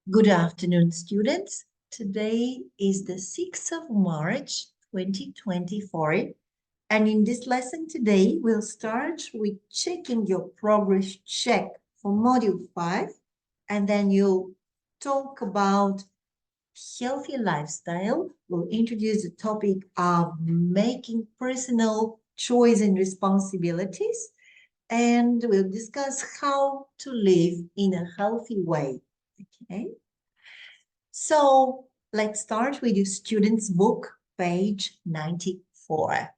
Good afternoon, students. Today is the 6th of March, 2024. And in this lesson today, we'll start with checking your progress check for Module 5. And then you'll talk about healthy lifestyle. We'll introduce the topic of making personal choice and responsibilities. And we'll discuss how to live in a healthy way. Okay. So let's start with your student's book, page 94.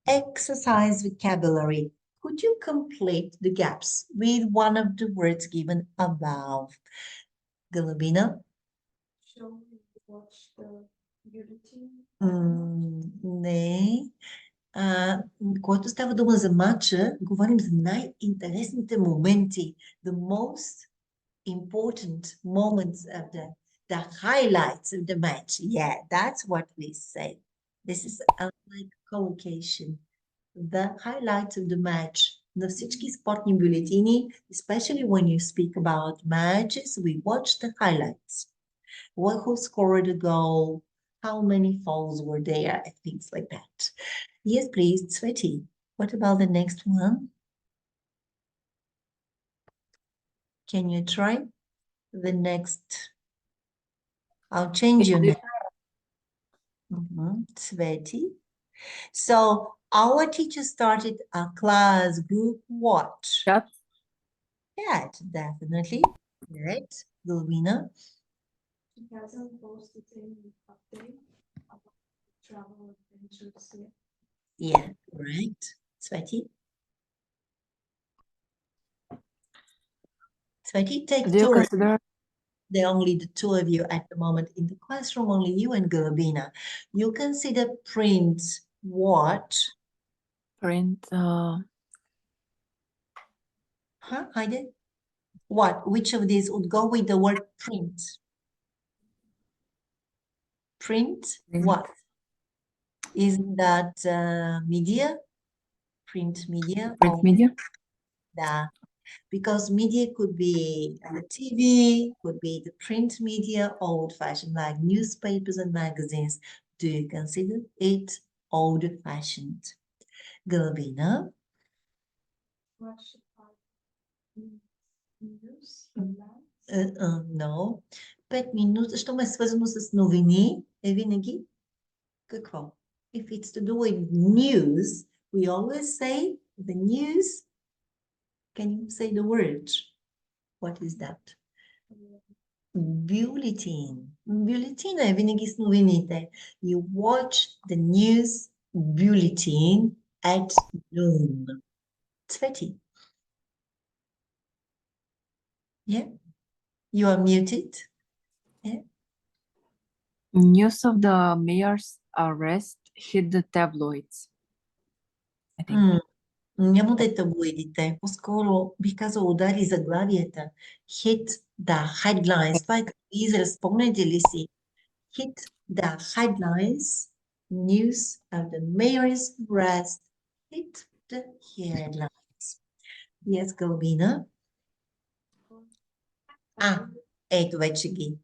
Exercise vocabulary. Could you complete the gaps with one of the words given above? Galabina? Shall we watch the bulletin? Не. Когато става дума за матча, говорим за най-интересните моменти, the most important moments of the highlights of the match. Yeah, that's what we say. This is like collocation. The highlights of the match. На всички спортни бюлетини, especially when you speak about matches, we watch the highlights. Who scored a goal, how many fouls were there, and things like that. Yes, please, Sveti. What about the next one? Can you try the next? I'll change your name. Sveti. So our teacher started a class group watch. Chat. Yeah, definitely. Right, Gulvina? He hasn't posted any update about travel adventures yet. Yeah, right. Sveti? Sveti, take Do you turns. consider There are only the two of you at the moment in the classroom, only you and Gulvina. You consider print what? print Huh, Heide? What? Which of these would go with the word print? Print what? Isn't that media? Print media? print media? Yeah, because media could be the TV, could be the print media, old-fashioned like newspapers and magazines. Do you consider it old-fashioned? Galvina? Watch news, headlines. No. 5 минути, що ме свързано с новини, е винаги какво? If it's to do with news, we always say the news. Can you say the word? What is that? Bulletin. Bulletin е винаги с новините. You watch the news bulletin at noon. Цвети. Yeah? You are muted. Yeah? News of the mayor's arrest hit the tabloids. I think. Няма да е таблоидите. По-скоро бих казала удари заглавията. Hit the headlines. Това е като израз. Спомняте ли си? Hit the headlines. News of the mayor's arrest. Hit the headlines. Yes, Galvina? Ето вече ги.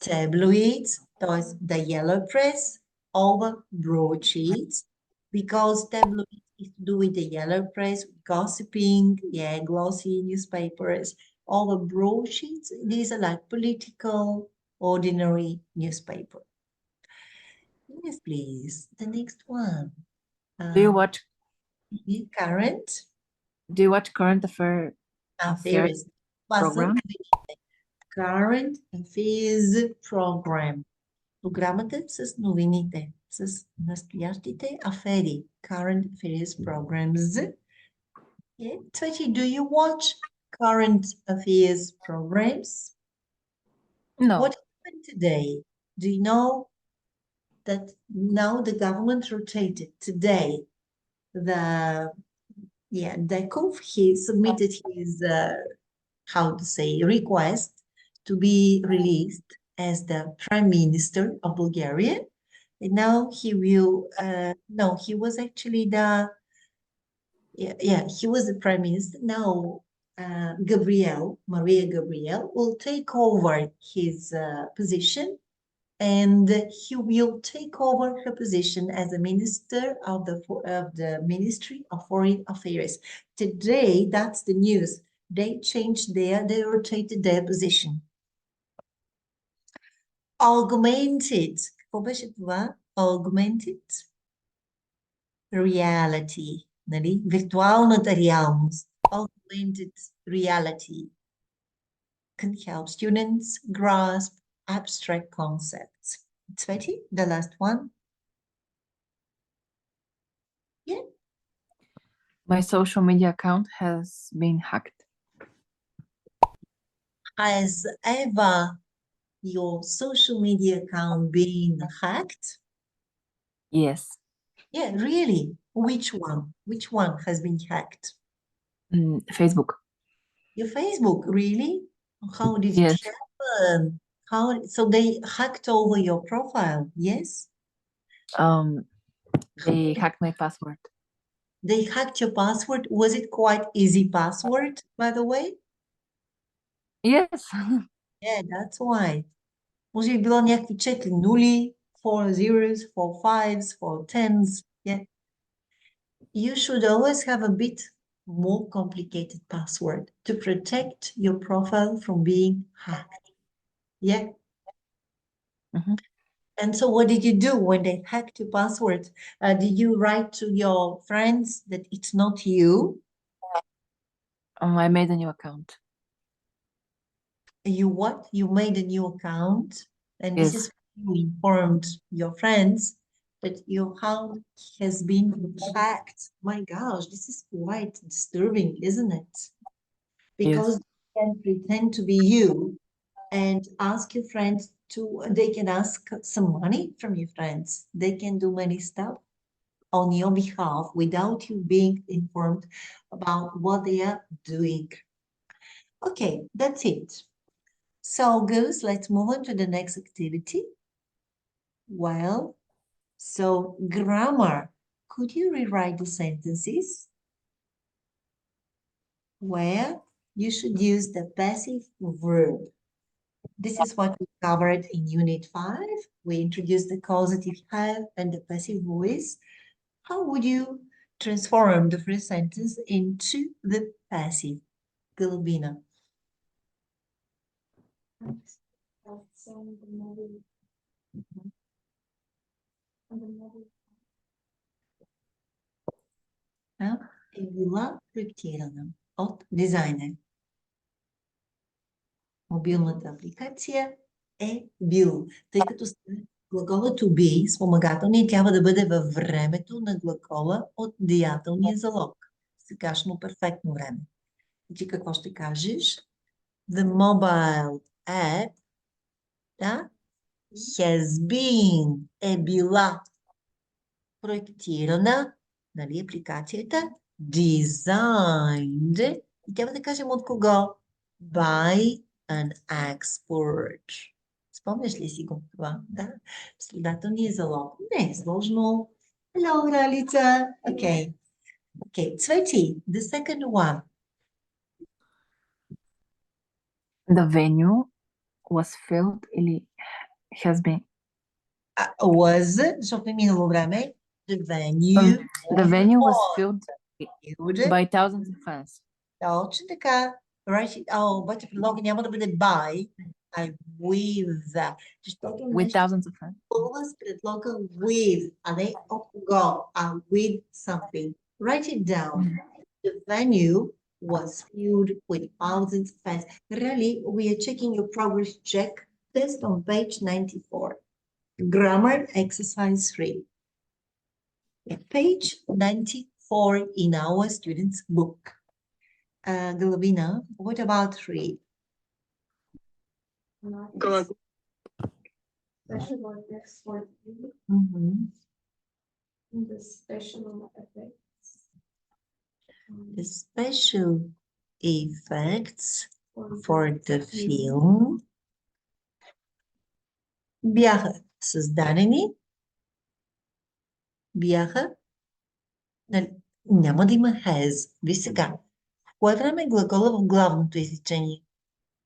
Tabloids, т.е. the yellow press over broadsheets, because tabloids is to do with the yellow press, gossiping, yeah, glossy newspapers, over broadsheets. These are like political, ordinary newspaper. Yes, please. The next one. Do you watch Current? Do you watch current affairs program? program? Current affairs program. Програмата с новините, с настоящите афери. Current affairs programs. Yeah. Twitty, do you watch current affairs programs? No. What happened today? Do you know that now the government rotated today? Dekov, he submitted his, how to say, request to be released as the Prime Minister of Bulgaria. And now he will, he was actually he was the Prime Minister. Now Maria Gabriel, will take over his position, and he will take over her position as a minister of the Ministry of Foreign Affairs. Today, that's the news. They rotated their position. Augmented. Какво беше това? Augmented reality. Нали? Виртуалната реалност. Augmented reality can help students grasp abstract concepts. Sveti, the last one. Yeah. My social media account has been hacked. Has ever your social media account been hacked? Yes. Yeah, really? Which one? Which one has been hacked? Facebook. Your Facebook, really? How did Yes. it happen? So they hacked over your profile, yes? They hacked my password. They hacked your password. Was it quite easy password, by the way? Yes. Yeah, that's why. Може би било някакви 4 нули, 4 zeros, 4 fives, 4 tens. Yeah. You should always have a bit more complicated password to protect your profile from being hacked. Yeah. Mhm. And so what did you do when they hacked your password? Did you write to your friends that it's not you? I made a new account. You what? You made a new account, and this Yes. is when you informed your friends that your account has been hacked. My gosh, this is quite disturbing, isn't it? Because you can pretend to be you and ask your friends they can ask some money from your friends. They can do many stuff on your behalf without you being informed about what they are doing. Okay, that's it. So, girls, let's move on to the next activity. Well, so grammar. Could you rewrite the sentences where you should use the passive verb? This is what we covered in Unit 5. We introduced the causative have and the passive voice. How would you transform the first sentence into the passive? Galbina. I've seen the movie. And the movie. Е била проектирана от дизайнер. Мобилната апликация е бил, тъй като глагола to be, спомагателният трябва да бъде във времето на глагола от деятелния залог. Сегашно перфектно време. И ти какво ще кажеш? The mobile app, да, has been, е била проектирана, нали, апликацията, designed, и трябва да кажем от кого? By an expert. Спомняш ли си го това? Да. Следателният залог. Не е сложно. Hello, Ралица. Okay. Okay. Цвети, the second one. The venue was filled или has been. Was, защото е минало време. The venue. The venue was filled Filled. by thousands of fans. Точно така. Обаче предлога няма да бъде by, а with. Защото With thousands of fans. с предлога with, а не от кого, а with something. Write it down. The venue was filled with thousands of fans. Really, we are checking your progress check test on page 94. Grammar exercise 3. Page 94 in our students' book. Galvina, what about 3? Good. Special words for the special effects. The special effects for the film бяха създадени, няма да има has. Виж сега. Кое време е глагола в главното изречение?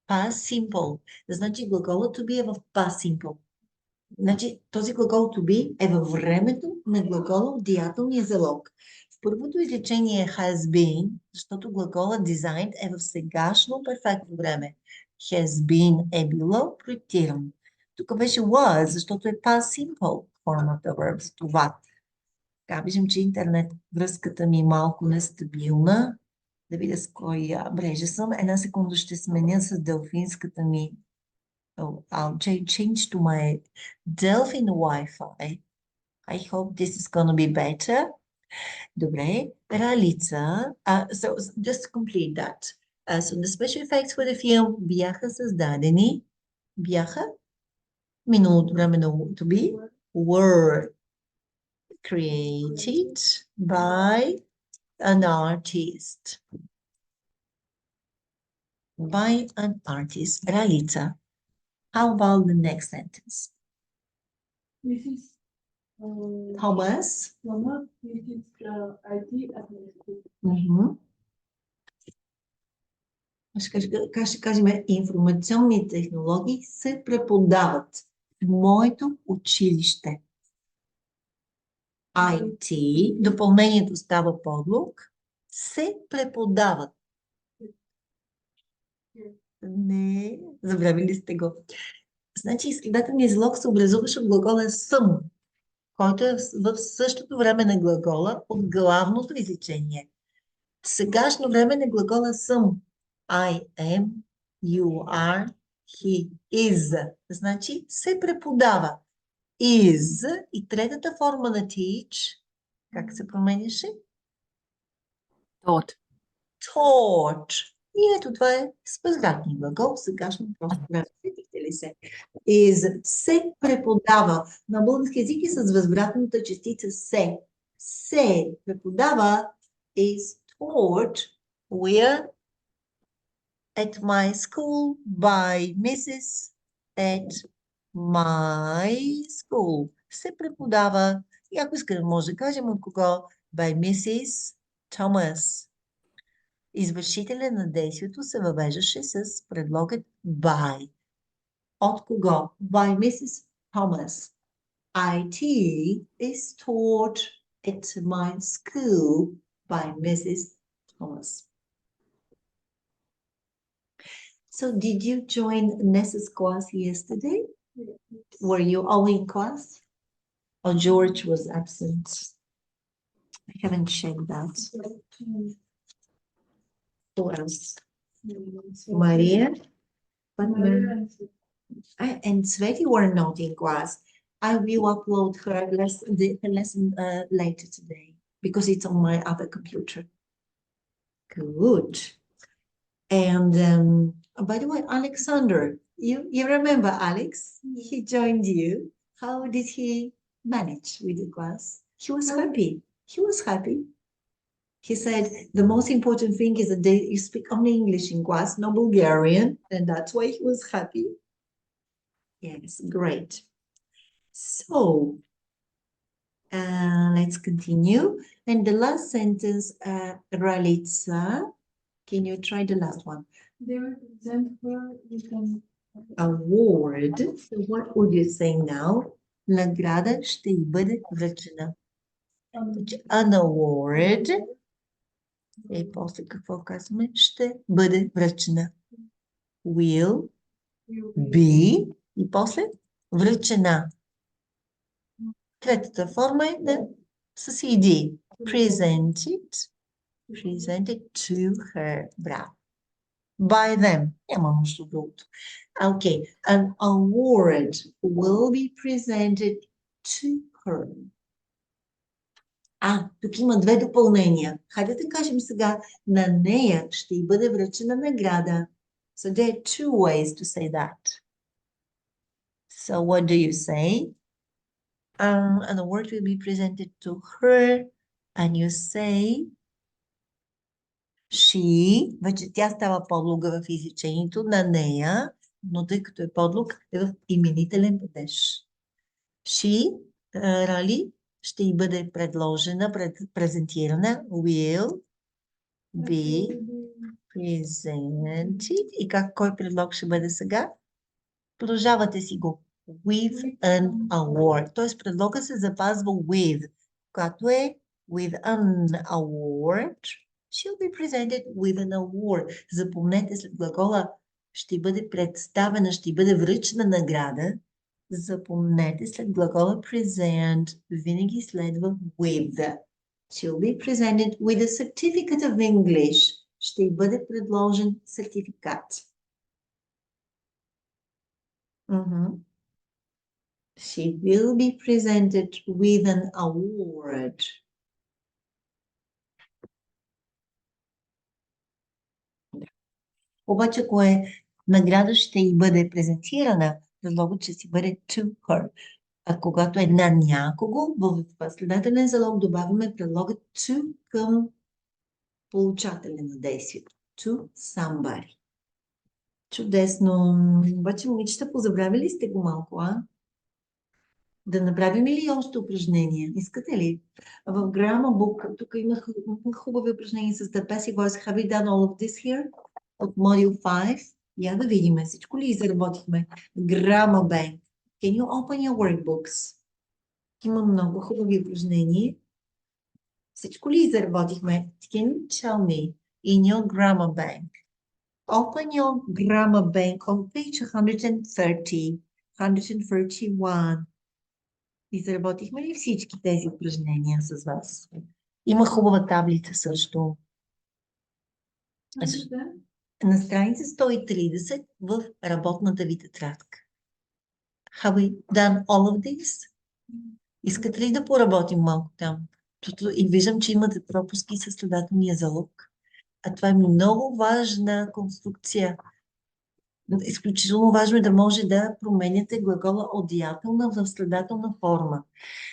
Past simple. Значи глагола to be е в past simple. Значи този глагол to be е във времето на глагола от деятелния залог. В първото изречение has been, защото глагола designed е в сегашно перфектно време. Has been е било проектирано. Тук беше was, защото е past simple формата verb за това. Така, виждам, че интернет връзката ми е малко нестабилна. Да видя с кой мрежа съм. Една секунда ще сменя с делфинската ми. Oh, I'll change to my Delphin Wi-Fi. I hope this is gonna be better. Добре. Ралица. So just to complete that. So the special effects for the film бяха създадени. Бяха миналото време на to be were created by an artist. By an artist. Ralica, how about the next sentence? Mrs. Thomas. Thomas is IT administrator. Ще кажем, информационни технологии се преподават в моето училище. IT, допълнението става подлог, се преподават. Не, забравили сте го. Значи, изследателният излог се образуваше от глагола съм, който е в същото време на глагола от главното изречение. В сегашно време на глагола съм. I am, you are, he is. Значи се преподава. Is и третата форма на teach, как се променяше? Taught. Taught. И ето това е с възвратния глагол, сегашно просто време. Видите ли се? Is се преподава. На български език е с възвратната частица се. Се преподава is taught where at my school by Mrs. at my school. Се преподава, и ако искаме може да кажем от кого, by Mrs. Thomas. Извършителя на действието се въвеждаше с предлогът by. От кого? By Mrs. Thomas. IT is taught at my school by Mrs. Thomas. So did you join Nessa's class yesterday? Were you all in class? Or George was absent? I haven't checked that. Who else? Maria? But and Sveti were not in class. I will upload her lesson later today because it's on my other computer. Good. And by the way, Alexander, you remember Alex? He joined you. How did he manage with the class? He was happy. He was happy. He said the most important thing is that you speak only English in class, no Bulgarian, and that's why he was happy. Yes, great. So let's continue. And the last sentence, Ralitsa, can you try the last one? They will present her with an Award. So what would you say now? Награда ще й бъде връчена. An award. И после какво казваме? Ще бъде връчена. Will be. И после връчена. Третата форма е да с ed. Presented to her. Браво. By them. Няма нищо другото. Okay. An award will be presented to her. Тук има две допълнения. Хайде да кажем сега, на нея ще й бъде връчена награда. So there are two ways to say that. So what do you say? An award will be presented to her and you say she, вече тя става подлога в изречението на нея, но тъй като е подлог, е в именителен падеж. She, Рали, ще й бъде предложена, презентирана, will be presented. И кой предлог ще бъде сега? Продължавате си го. With an award. Тоест предлога се запазва with. Когато е with an award, she'll be presented with an award. Запомнете, след глагола ще бъде представена, ще бъде връчена награда. Запомнете, след глагола present винаги следва with. She'll be presented with a certificate of English. Ще бъде предложен сертификат. She will be presented with an award. Обаче, ако награда ще й бъде презентирана, предлогът ще си бъде to her. А когато е на някого, в последователен залог добавяме предлогът to към получателя на действието. To somebody. Чудесно. Обаче, момичета, позабравили сте го малко, а? Да направим ли още упражнения? Искате ли? В Grammar Book, тук имах хубави упражнения с the passive voice. Have we done all of this here? От Module 5. Я да видим. Всичко ли изработихме? Grammar Bank. Can you open your workbooks? Има много хубави упражнения. Всичко ли изработихме? Can you tell me in your Grammar Bank? Open your Grammar Bank on page 130, 131. Изработихме ли всички тези упражнения с вас? Има хубава таблица също. На страница 130 в работната ви тетрадка. Have we done all of this? Искате ли да поработим малко там? И виждам, че имате пропуски със следателния залог. А това е много важна конструкция. Изключително важно е да може да променяте глагола от деятелна в следателна форма.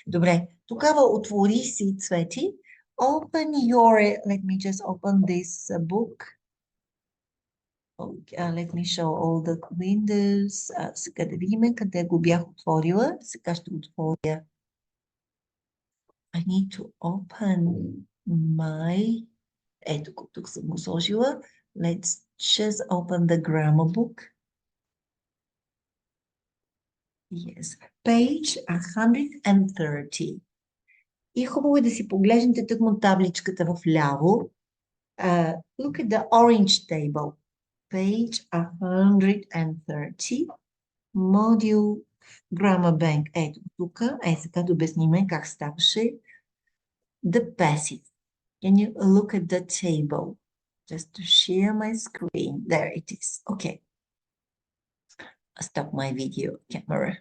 Добре, тогава отвори си, Цвети. Open your, let me just open this book. Let me show all the windows. Сега да видим къде го бях отворила. Сега ще отворя. I need to open my... Ето, тук съм го сложила. Let's just open the grammar book. Yes. Page 130. И хубаво е да си погледнете тъкмо табличката в ляво. Look at the orange table. Page 130. Module Grammar Bank. Ето тук. Сега да обясним как ставаше. The passive. Can you look at the table? Just to share my screen. There it is. Okay. I'll stop my video camera.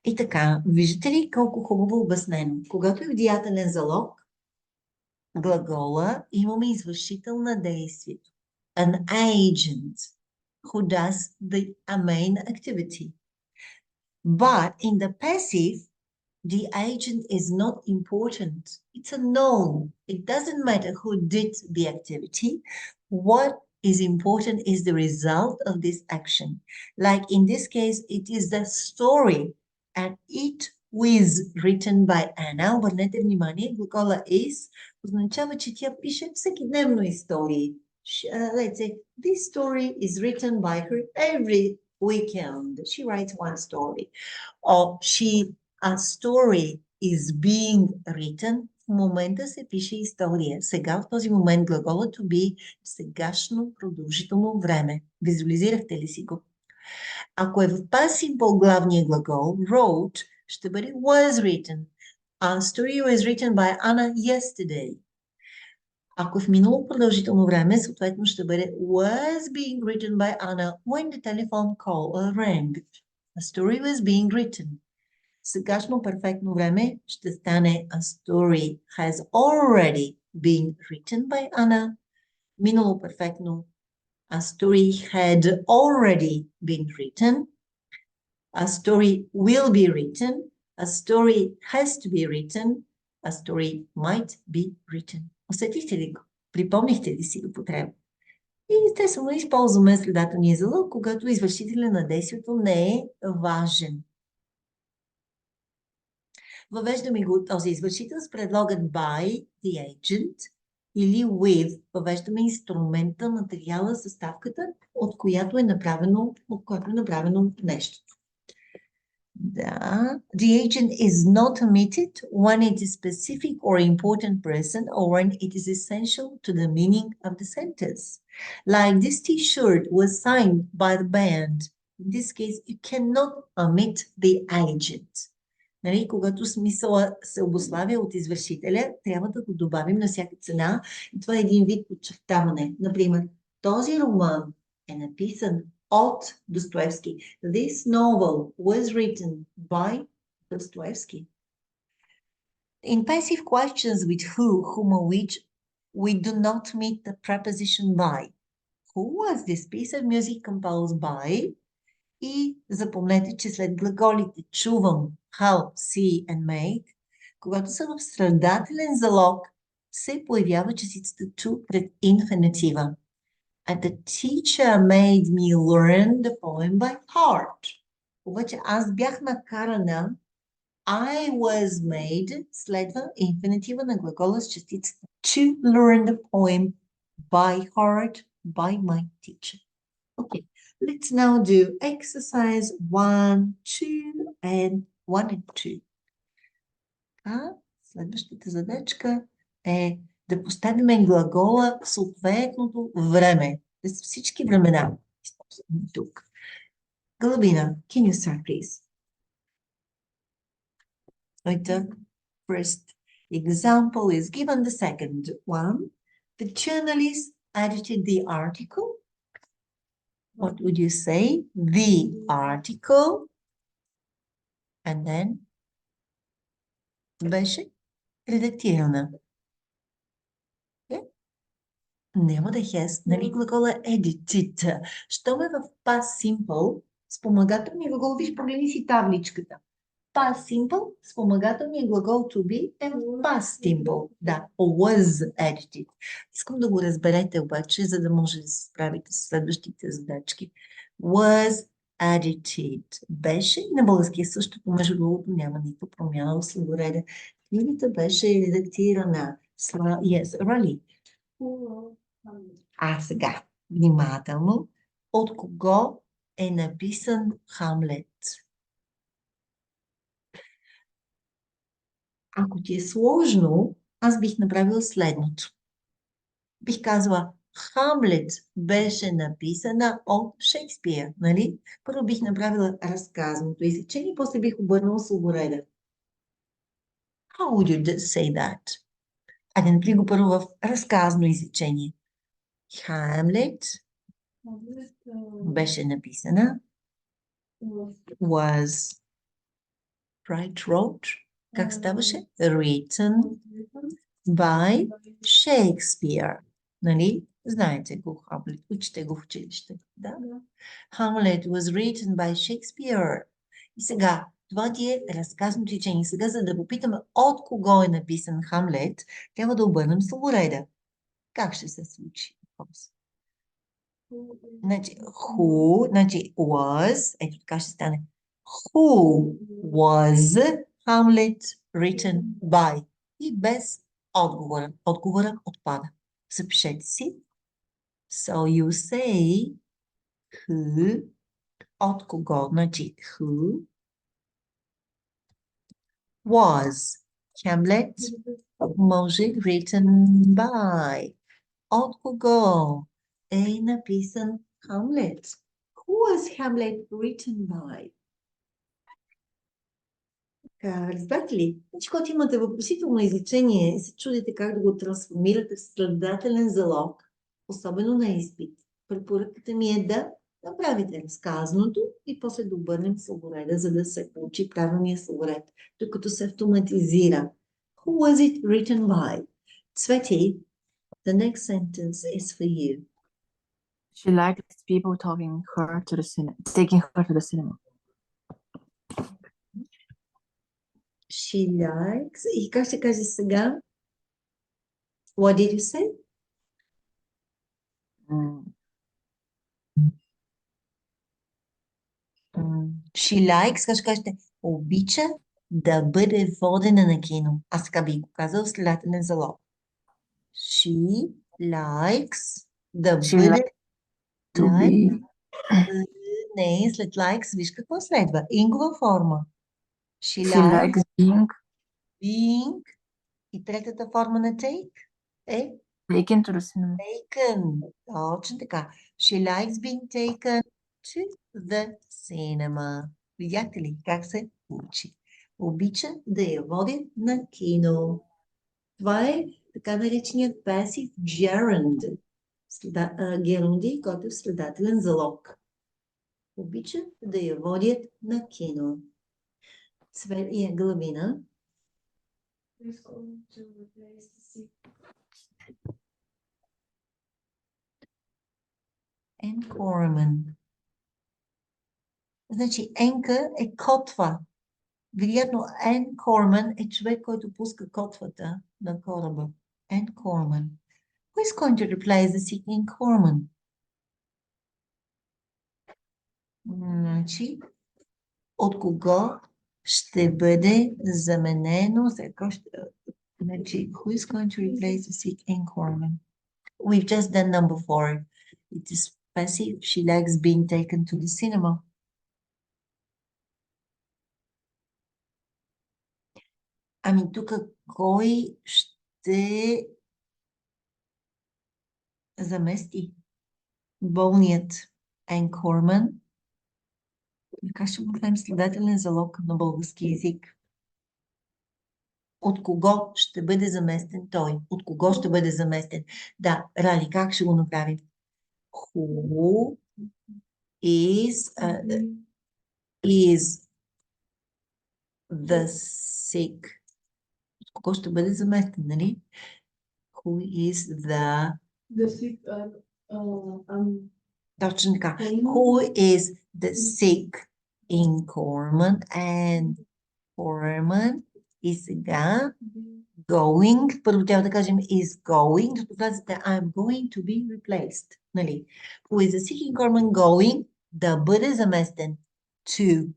И така, виждате ли колко хубаво обяснено? Когато е в деятелен залог, глагола, имаме извършител на действието. An agent who does the main activity. But in the passive, the agent is not important. It's a noun. It doesn't matter who did the activity. What is important is the result of this action. Like in this case, it is the story. And it was written by Anna. Обърнете внимание, глагола is означава, че тя пише всекидневно истории. Let's say, this story is written by her every weekend. She writes one story. Or a story is being written. В момента се пише история. Сега в този момент глагола to be сегашно продължително време. Визуализирахте ли си го? Ако е в passive главния глагол, wrote, ще бъде was written. A story was written by Anna yesterday. Ако в минало продължително време, съответно ще бъде was being written by Anna when the telephone call rang. A story was being written. Сегашно перфектно време ще стане a story has already been written by Anna. Минало перфектно a story had already been written. A story will be written. A story has to be written. A story might be written. Усетихте ли го? Припомнихте ли си употреба? И естествено използваме следателния залог, когато извършителя на действието не е важен. Въвеждаме го този извършител с предлогът by the agent или with. Въвеждаме инструмента, материала, съставката, от която е направено нещото. Да. The agent is not omitted when it is specific or important person or when it is essential to the meaning of the sentence. Like this t-shirt was signed by the band. In this case, you cannot omit the agent. Нали, когато смисъла се обуславя от извършителя, трябва да го добавим на всяка цена. И това е един вид подчертаване. Например, този роман е написан от Достоевски. This novel was written by Dostoevsky. In passive questions with who, whom or which, we do not meet the preposition by. Who was this piece of music composed by? И запомнете, че след глаголите чувам, how, see and make, когато са в страдателен залог, се появява частицата to пред инфинитива. And the teacher made me learn the poem by heart. Обаче аз бях накарана, I was made, следва инфинитива на глагола с частицата to learn the poem by heart by my teacher. Okay, let's now do exercise 1, 2 and 2. Следващата задачка е да поставим глагола в съответното време. С всички времена. Тук. Галабина, can you start, please? The first example is given. The second one. The journalist edited the article. What would you say? The article. And then беше редактирана. Няма да has, нали глагола edited. Щом е в past simple, спомагателният глагол, виж, погледни си табличката. Past simple, спомагателният глагол to be е в past simple. Да, was edited. Искам да го разберете обаче, за да може да се справите с следващите задачки. Was edited. Беше на българския същото, между другото няма никаква промяна в следореда. Книгата беше редактирана. Yes, really. А сега, внимателно, от кого е написан Хамлет? Ако ти е сложно, аз бих направила следното. Бих казала, Хамлет беше написана от Шекспир, нали? Първо бих направила разказното изречение, после бих обърнала словореда. How would you say that? Айде, например го първо в разказно изречение. Хамлет беше написана. Was wrote. Как ставаше? Written by Shakespeare. Нали? Знаете го, Хамлет. Учите го в училище. Да? Hamlet was written by Shakespeare. И сега, това ти е разказното изречение. Сега, за да попитаме от кого е написан Хамлет, трябва да обърнем словореда. Как ще се случи? Значи, who, значи was, ето така ще стане. Who was Hamlet written by? И без отговора. Отговора отпада. Запишете си. So you say who, от кого, значи who was Hamlet може written by. От кого е написан Hamlet? Who was Hamlet written by? Разбрате ли? Значи, когато имате въпросително изречение, се чудите как да го трансформирате в страдателен залог, особено на изпит. Препоръката ми е да направите разказаното и после да обърнем словореда, за да се получи правилния словоред, докато се автоматизира. Who was it written by? Цвети, the next sentence is for you. She likes people taking her to the cinema. She likes. И как ще каже сега? What did you say? She likes, как ще кажете, обича да бъде водена на кино. Аз така би го казал следателен залог. She likes да She бъде to like, be не, след likes, виж какво следва. Ингова форма. She she likes being being. И третата форма на take е taken to the cinema. taken. Точно така. She likes being taken to the cinema. Видяхте ли как се учи? Обича да я водят на кино. Това е така нареченият passive gerund. Герунди, който е следателен залог. Обича да я водят на кино. Цветия главина. Who's going to replace the sick? Anchorman. Значи, енка е котва. Вероятно, anchorman е човек, който пуска котвата на кораба. Anchorman. Who is going to replace the sick anchorman? Значи, от кого ще бъде заменено? Значи, who is going to replace the sick anchorman? We've just done number 4. It is passive. She likes being taken to the cinema. Ами тук кой ще замести болният anchorman? Как ще го направим следателен залог на български език? От кого ще бъде заместен той? От кого ще бъде заместен? Да, Рали, как ще го направим? Who is the sick? От кого ще бъде заместен, нали? Who is The sick, точно така. Who is the sick anchorman? And foreman и сега going, първо трябва да кажем is going, като фразата I'm going to be replaced. Нали? Who is the sick anchorman going да бъде заместен to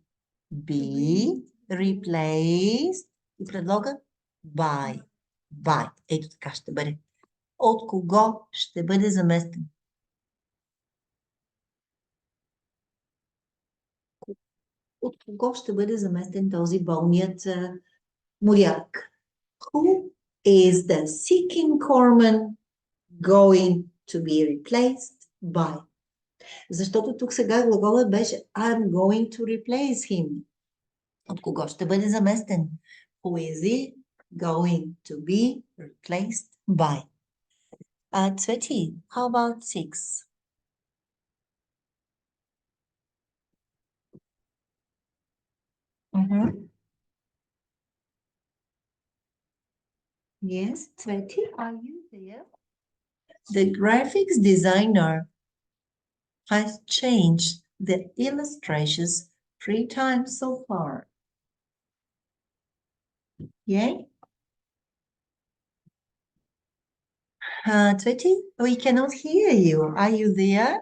be replaced и предлога by. By. Ето така ще бъде. От кого ще бъде заместен? От кого ще бъде заместен този болният моряк? Who is the seeking corpsman going to be replaced by? Защото тук сега глаголът беше I'm going to replace him. От кого ще бъде заместен? Who is he going to be replaced by? Цвети, how about 6? Yes, Tsveti, are you there? The graphics designer has changed the illustrations 3 times so far. Yay? Tsveti, we cannot hear you. Are you there?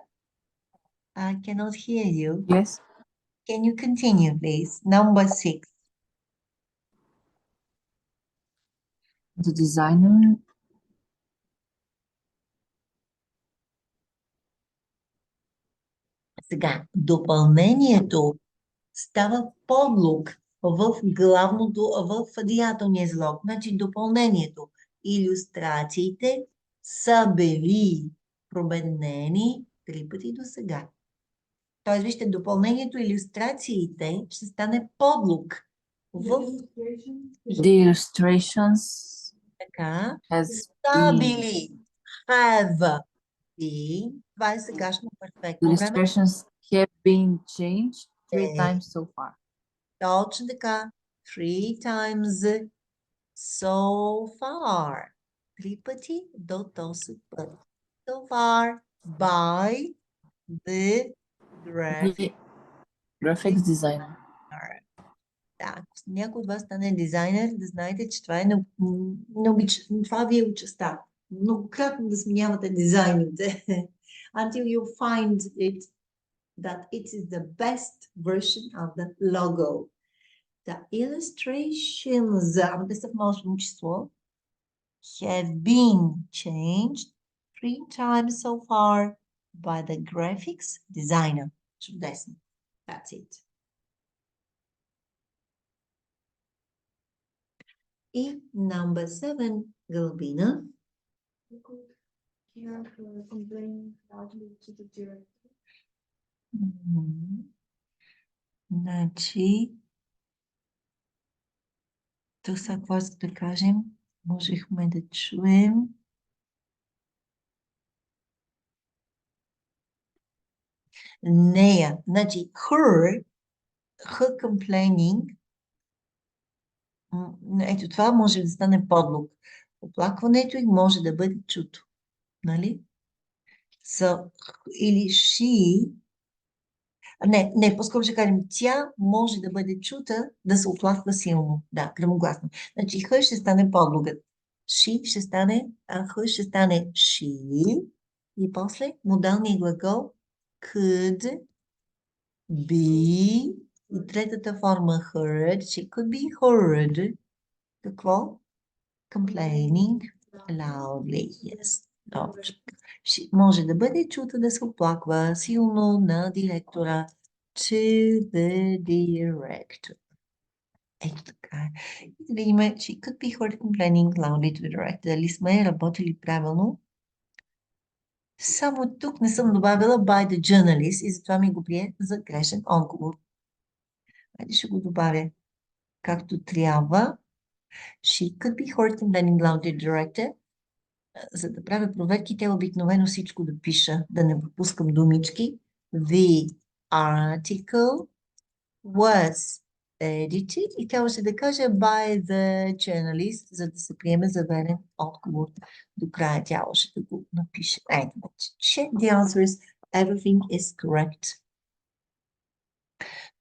I cannot hear you. Yes. Can you continue, please? Number 6. The designer Сега, допълнението става подлог в главното, в деятелния залог. Значи допълнението. Илюстрациите са били променени 3 пъти до сега. Тоест, вижте, допълнението, илюстрациите ще стане подлог в the illustrations така. has Са been били. Have been. Това е сегашно the перфектно време. illustrations have been changed 3 Е. times so far. Точно така. 3 times so far. 3 пъти до този път. So far by the graphic. The graphics designer. Да, ако някой от вас стане дизайнер, да знаете, че това е това ви е участта. Многократно да сменявате дизайните. Until you find it that it is the best version of the logo. The illustrations, те са в множествено число. have been changed 3 times so far by the graphics designer. Чудесно. That's it. И number 7, Galbina. You could hear her complaining loudly to the director. Значи, тук сега какво иска да кажем? Можехме да чуем. Нея. Значи, her complaining. Ето това може да стане подлог. Оплакването й може да бъде чуто. Нали? So, или she. Не, по-скоро ще кажем, тя може да бъде чута, да се оплаква силно. Да, гръмогласно. Значи, her ще стане подлогът. She ще стане, her ще стане she. И после модалният глагол could be. И третата форма heard. She could be heard. Какво? Complaining loudly. Yes. Точно. Може да бъде чута да се оплаква силно на директора. To the director. Ето така. И да видим, she could be heard complaining loudly to the director. Дали сме работили правилно? Само тук не съм добавила by the journalist и затова ми го прие за грешен отговор. Айде ще го добавя както трябва. She could be heard complaining loudly to the director. За да правя проверки, те обикновено всичко да пиша, да не пропускам думички. The article was edited и трябваше да кажа by the journalist, за да се приеме за верен отговор. До края трябваше да го напише. Check the answers. Everything is correct.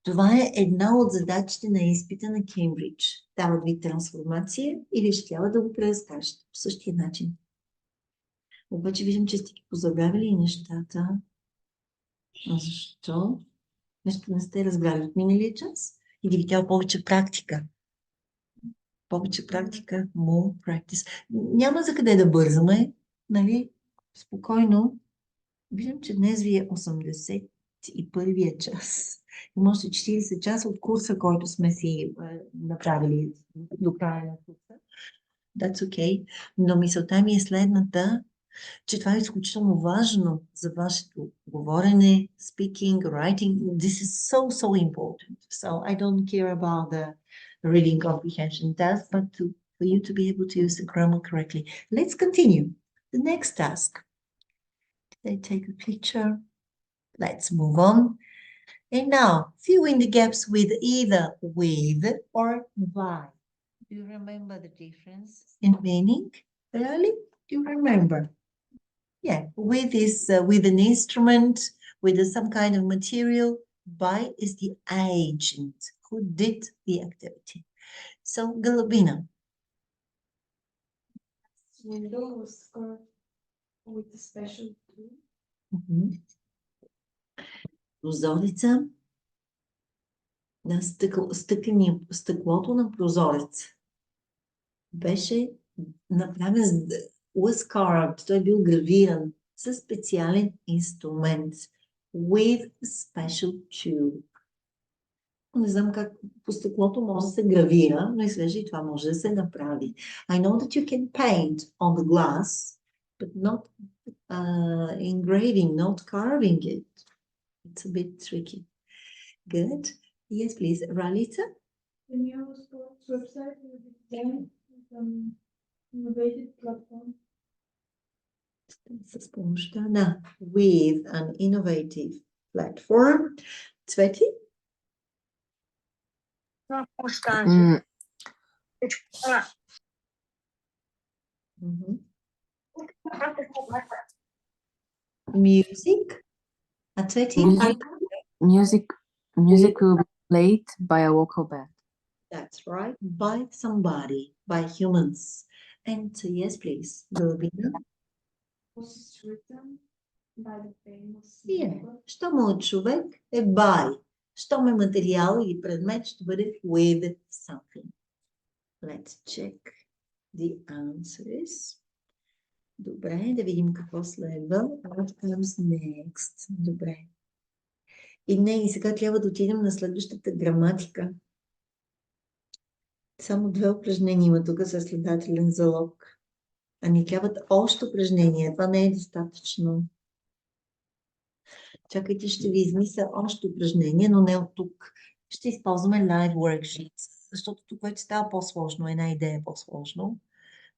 Това е една от задачите на изпита на Кембридж. Дават ви трансформация или ще трябва да го преразкажете по същия начин. Обаче виждам, че сте ги позабравили нещата. Защо? Нещо не сте разбрали от миналия час? Или ви трябва повече практика? Повече практика, more practice. Няма за къде да бързаме, нали? Спокойно. Виждам, че днес ви е 81-я час. Има още 40 часа от курса, който сме си направили до края на курса. That's okay. Но мисълта ми е следната, че това е изключително важно за вашето говорене, speaking, writing. This is so important. So I don't care about the reading comprehension test, but for you to be able to use the grammar correctly. Let's continue. The next task. Did I take a picture? Let's move on. And now, fill in the gaps with either with or by. Do you remember the difference in meaning? Really? Do you remember? Yeah, with is with an instrument, with some kind of material. By is the agent who did the activity. So, Galabina. Window was covered with a special tool. Прозореца на стъклото на прозорец беше направен, was carved, той е бил гравиран със специален инструмент, with special tool. Не знам как по стъклото може да се гравира, но изглежда и това може да се направи. I know that you can paint on the glass, but not engraving, not carving it. It's a bit tricky. Good. Yes, please. Ralita? The new sports website will be designed with an innovative platform. С помощта на with an innovative platform. Цвети? Music? А Цвети? Music will be played by a local band. That's right. By somebody, by humans. And yes, please. Galabina? Was written by the famous Yeah. Щом е от човек е by. Щом е материал или предмет ще бъде with something. Let's check. The answer is... Добре, да видим какво следва. What comes next? Добре. И сега трябва да отидем на следващата граматика. Само 2 упражнения има тук със следателен залог. А ни трябват още упражнения. Това не е достатъчно. Чакайте, ще ви измисля още упражнения, но не от тук. Ще използваме live worksheets, защото тук вече става по-сложно. Една идея е по-сложно.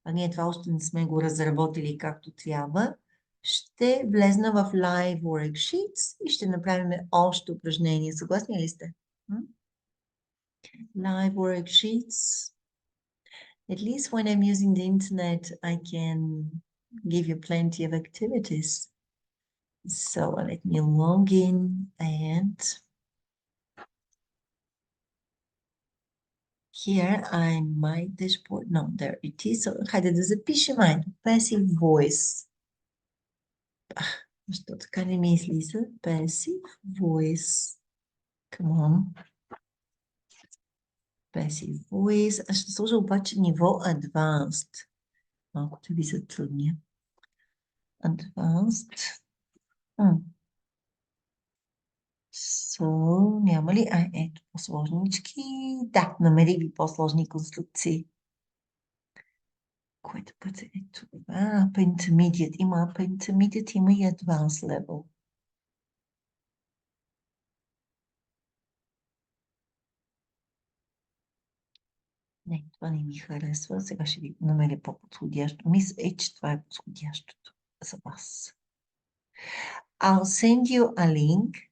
А ние това още не сме го разработили както трябва. Ще влезна в live worksheets и ще направим още упражнения. Съгласни ли сте? Live worksheets. At least when I'm using the internet, I can give you plenty of activities. So let me log in and here I'm my dashboard. No, there it is. So, хайде да запишем passive voice. Защо така не ми излиза? Passive voice. Come on. Passive voice. Аз ще сложа обаче ниво advanced. Малко да ви затрудня. Advanced. So, няма ли? Ето, по-сложнички. Да, намерих ви по-сложни конструкции. Което път е това? Upper Intermediate. Има Upper Intermediate, има и Advanced Level. Не, това не ми харесва. Сега ще ви намеря по-подходящо. Мисля, че това е подходящото за вас. I'll send you a link.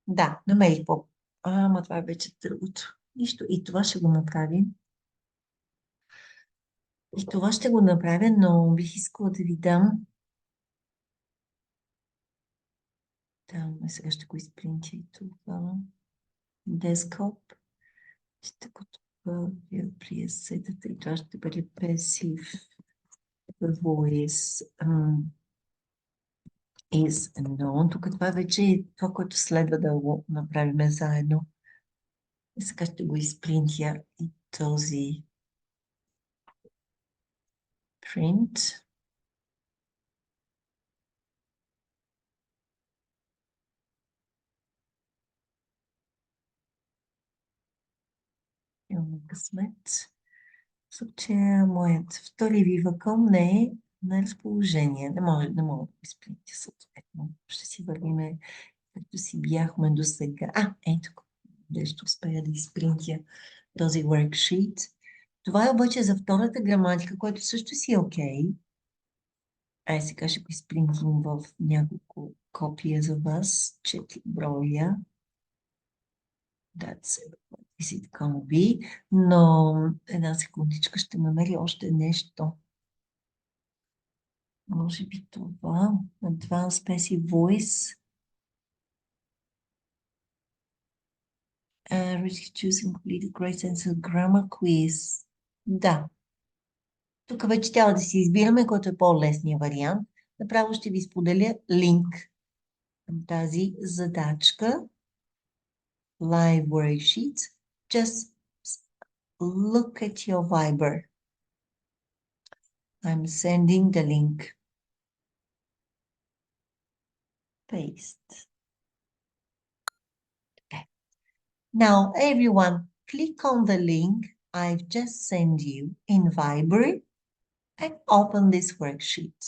Да, намерих по... Ама това е вече другото. Нищо. И това ще го направим. И това ще го направя, но бих искала да ви дам. Там, сега ще го изпринтя и това. Дескоп. Ще го добавя при есетата и това ще бъде passive voice is known. Тук това вече е това, което следва да го направим заедно. И сега ще го изпринтя и този print. Имаме късмет. В случая моят втори вивакъм не е на разположение. Не мога да го изпринтя съответно. Ще си вървиме както си бяхме до сега. Ето, ще успея да изпринтя този worksheet. Това е обаче за втората граматика, което също си е окей. Сега ще го изпринтим в няколко копия за вас. 4 броя. That's it can be. Но една секундичка ще намеря още нещо. Може би това. Advanced Passive Voice. Risk choosing complete great sense of grammar quiz. Да. Тук вече трябва да си избираме, който е по-лесният вариант. Направо ще ви споделя линк към тази задачка. Live worksheets. Just look at your Viber. I'm sending the link. Paste. Okay. Now, everyone, click on the link I've just sent you in Viber and open this worksheet.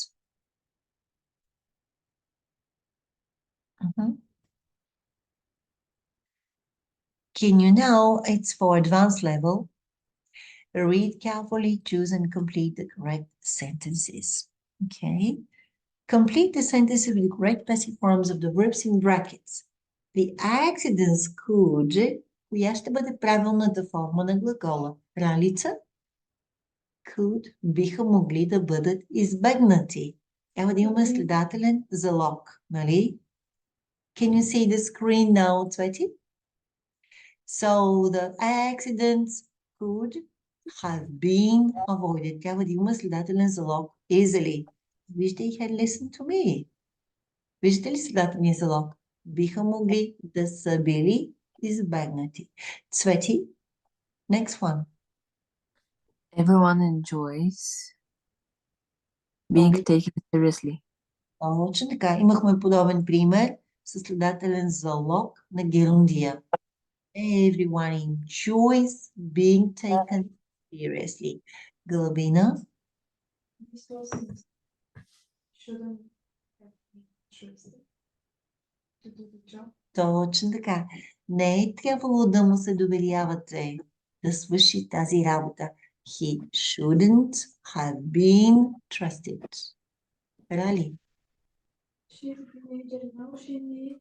Can you now, it's for advanced level. Read carefully, choose and complete the correct sentences. Okay. Complete the sentences with the correct passive forms of the verbs in brackets. The accidents could, коя ще бъде правилната форма на глагола? Ралица? Could, биха могли да бъдат избегнати. Трябва да имаме следателен залог, нали? Can you see the screen now, Цвети? So the accidents could have been avoided. Трябва да има следателен залог easily. Вижте, had listened to me. Виждате ли следателния залог? Биха могли да са били избегнати. Цвети, next one. Everyone enjoys being taken seriously. Точно така. Имахме подобен пример състрадателен залог на герундия. Everyone enjoys being taken seriously. Гълъбина. This person shouldn't have been interested to do the job. Точно така. Не е трябвало да му се доверявате да свърши тази работа. He shouldn't have been trusted. Рали? She's a teenager now, she needs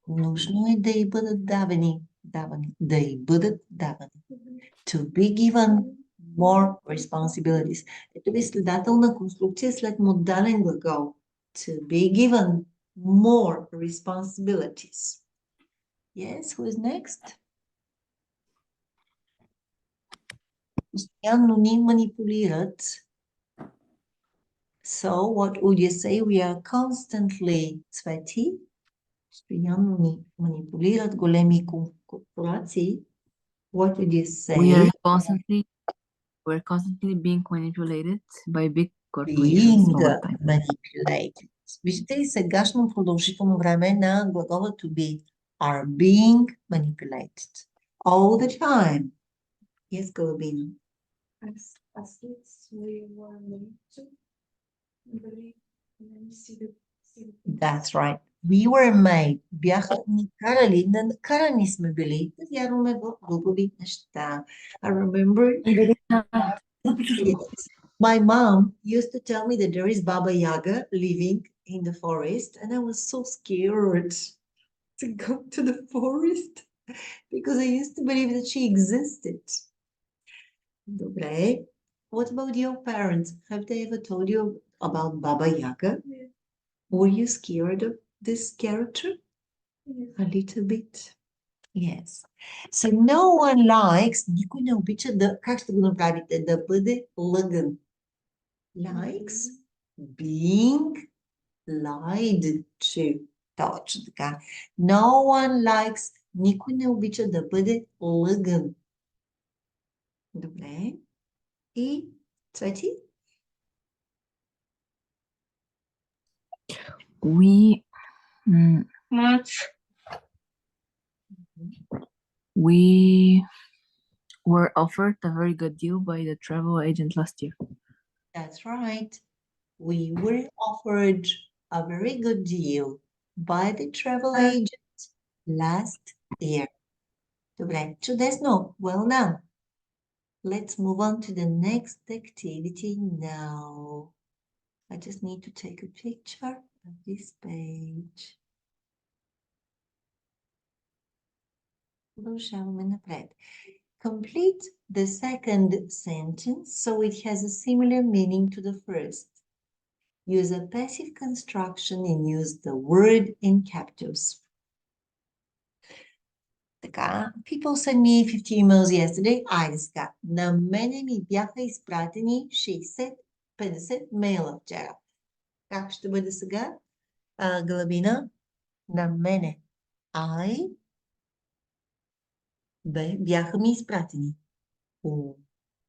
Нужно е да й бъдат давани. Да й бъдат давани. To be given more responsibilities. Ето ви следателна конструкция след модален глагол. To be given more responsibilities. Yes, who is next? Постоянно ни манипулират. So, what would you say? We are constantly Цвети. Постоянно ни манипулират големи корпорации. What would you say? We're constantly being manipulated by big corporations Being all the time. manipulated. Виждате ли сегашно продължително време на глагола to be are being manipulated all the time. Yes, Galabina. as kids we were made to believe and then see the That's right. We were made. Бяха ни карали, накарани сме били да вярваме в глупави неща. I remember yes. My mom used to tell me that there is Baba Yaga living in the forest, and I was so scared to go to the forest because I used to believe that she existed. Добре. What about your parents? Have they ever told you about Baba Yaga? Yeah. Were you scared of this character? Yes. A little bit. Yes. So no one likes, никой не обича да, как ще го направите? Да бъде лъган. Likes being lied to. Точно така. No one likes, никой не обича да бъде лъган. Добре. И Цвети? We were offered a very good deal by the travel agent last year. That's right. We were offered a very good deal by the travel agent last year. Добре, чудесно. Well done. Let's move on to the next activity now. I just need to take a picture of this page. Продължаваме напред. Complete the second sentence so it has a similar meaning to the first. Use a passive construction and use the word in capitals. Така, people sent me 50 emails yesterday. Айде сега. На мене ми бяха изпратени 60-50 мейла вчера. Как ще бъде сега? Главина. На мене. Бяха ми изпратени.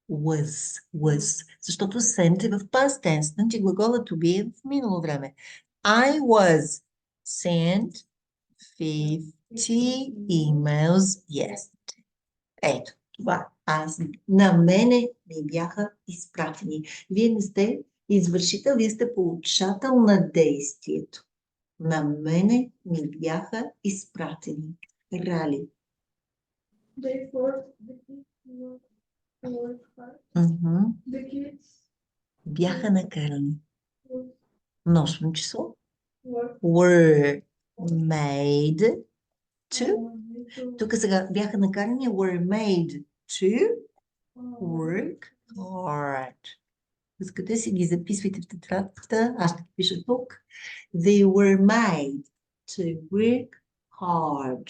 Was. Защото sent е в past tense. Значи глагола to be е в минало време. I was sent 50 emails yesterday. Ето, това. На мене ми бяха изпратени. Вие не сте извършител, вие сте получател на действието. На мене ми бяха изпратени. Рали. They forced the kids to work hard. The kids Бяха накарани. would Множествено число. work Were made to. to Тук сега бяха накарани. Were made to work hard. Искате си ги записвайте в тетрадката. Аз ще ги пиша тук. They were made to work hard.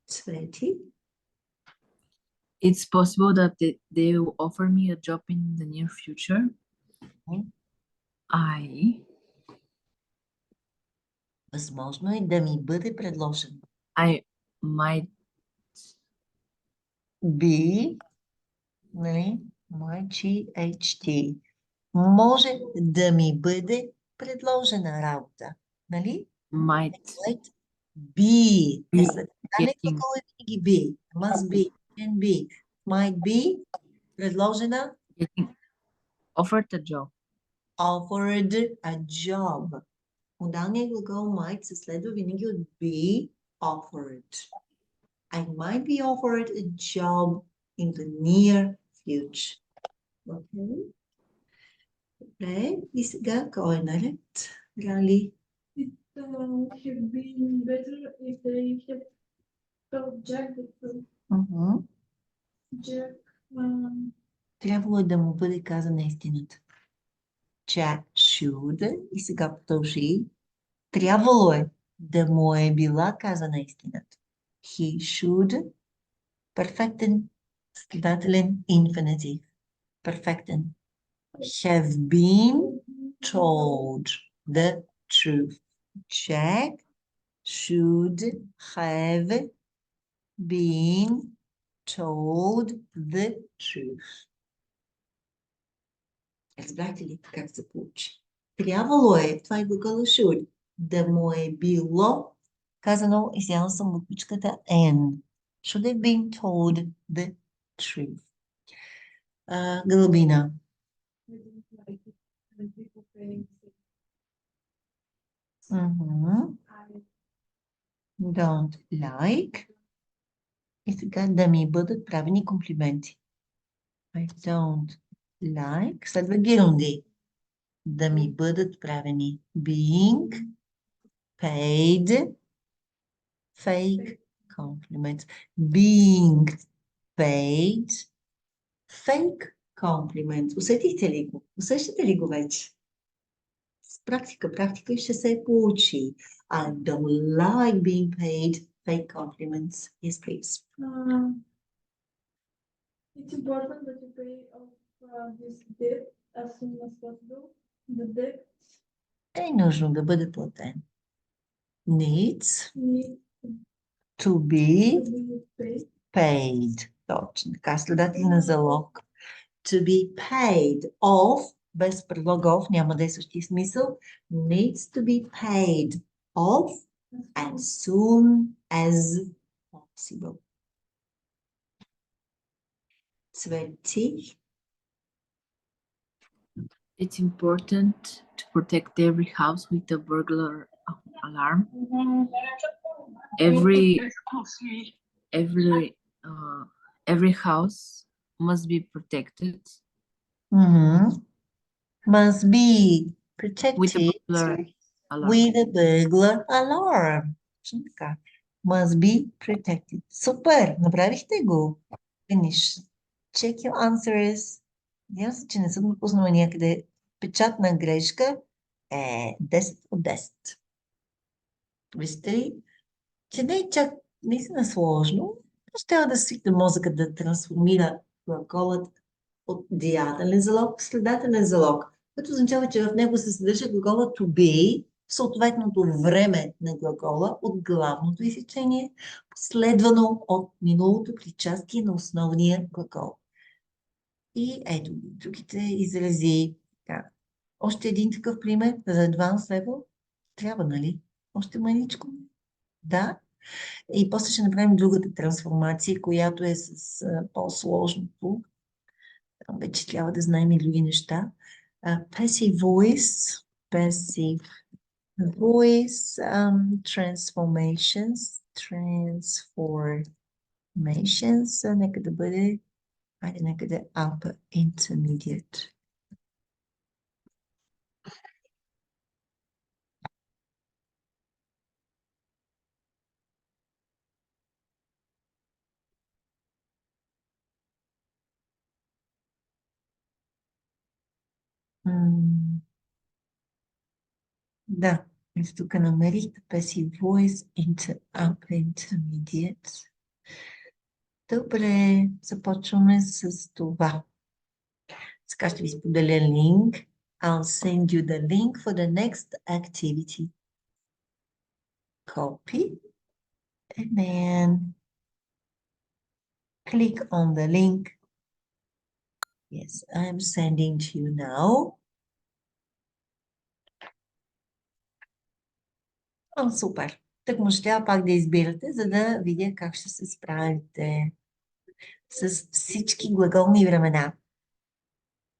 Цвети. It's possible that they will offer me a job in the near future. Възможно е да ми бъде предложен. I might Be, нали? Might GHT. Може да ми бъде предложена работа. Нали? might Might be. be След не getting глагол е винаги be. Must be, can be. Might be предложена, offered a job. offered a job. Модалният глагол might се следва винаги от be offered. I might be offered a job in the near future. Okay. Добре. И сега кой е наред? Гали? It have been better if they had told Jack the truth. Jack, Трябвало е да му бъде казана истината. Jack should. И сега продължи. Трябвало е да му е била казана истината. He should. Перфектен, състрадателен инфинитив. Перфектен. Have been told the truth. Jack should have been told the truth. Разбрахте ли как се получи? Трябвало е, това е глагола should, да му е било казано, изяла съм буквичката N. Should have been told the truth. Гълбина. I didn't like it when people paying sick. I Don't like. И сега да ми бъдат правени комплименти. I don't like. Следва геронди. Да ми бъдат правени. Being paid fake compliments. Being paid fake compliments. Усетихте ли го? Усещате ли го вече? С практика и ще се получи. I don't like being paid fake compliments. Yes, please. It's important that you pay off this debt as soon as possible. The debt Е нужно да бъде платен. Needs needs to be to be paid. paid. Точно така, следателен залог. To be paid off, без предлога off, няма да е същия смисъл. Needs to be paid off as soon as possible. Цвети. It's important to protect every house with a burglar alarm. Every house must be protected Must be with a protected burglar alarm. with a burglar alarm. Точно така. Must be protected. Супер! Направихте го. Finish. Check your answers. Надявам се, че не съм допуснала някъде печатна грешка. 10 от 10. Вижте ли, че не е чак наистина сложно. Ще трябва да свикне мозъка да трансформира глаголът от деятелен залог в следателен залог, което означава, че в него се съдържа глагола to be в съответното време на глагола от главното изречение, последвано от миналото причастие на основния глагол. И ето другите изрази. Така. Още един такъв пример за advanced level. Трябва, нали? Още маничко. Да. И после ще направим другата трансформация, която е с по-сложното. Там вече трябва да знаем и други неща. Passive voice, transformations, нека да бъде, нека да е upper intermediate. Да, ето тук намерих passive voice into upper intermediate. Добре, започваме с това. Сега ще ви споделя линк. I'll send you the link for the next activity. Copy and then click on the link. Yes, I'm sending to you now. Супер. Так му ще трябва пак да избирате, за да видя как ще се справите с всички глаголни времена.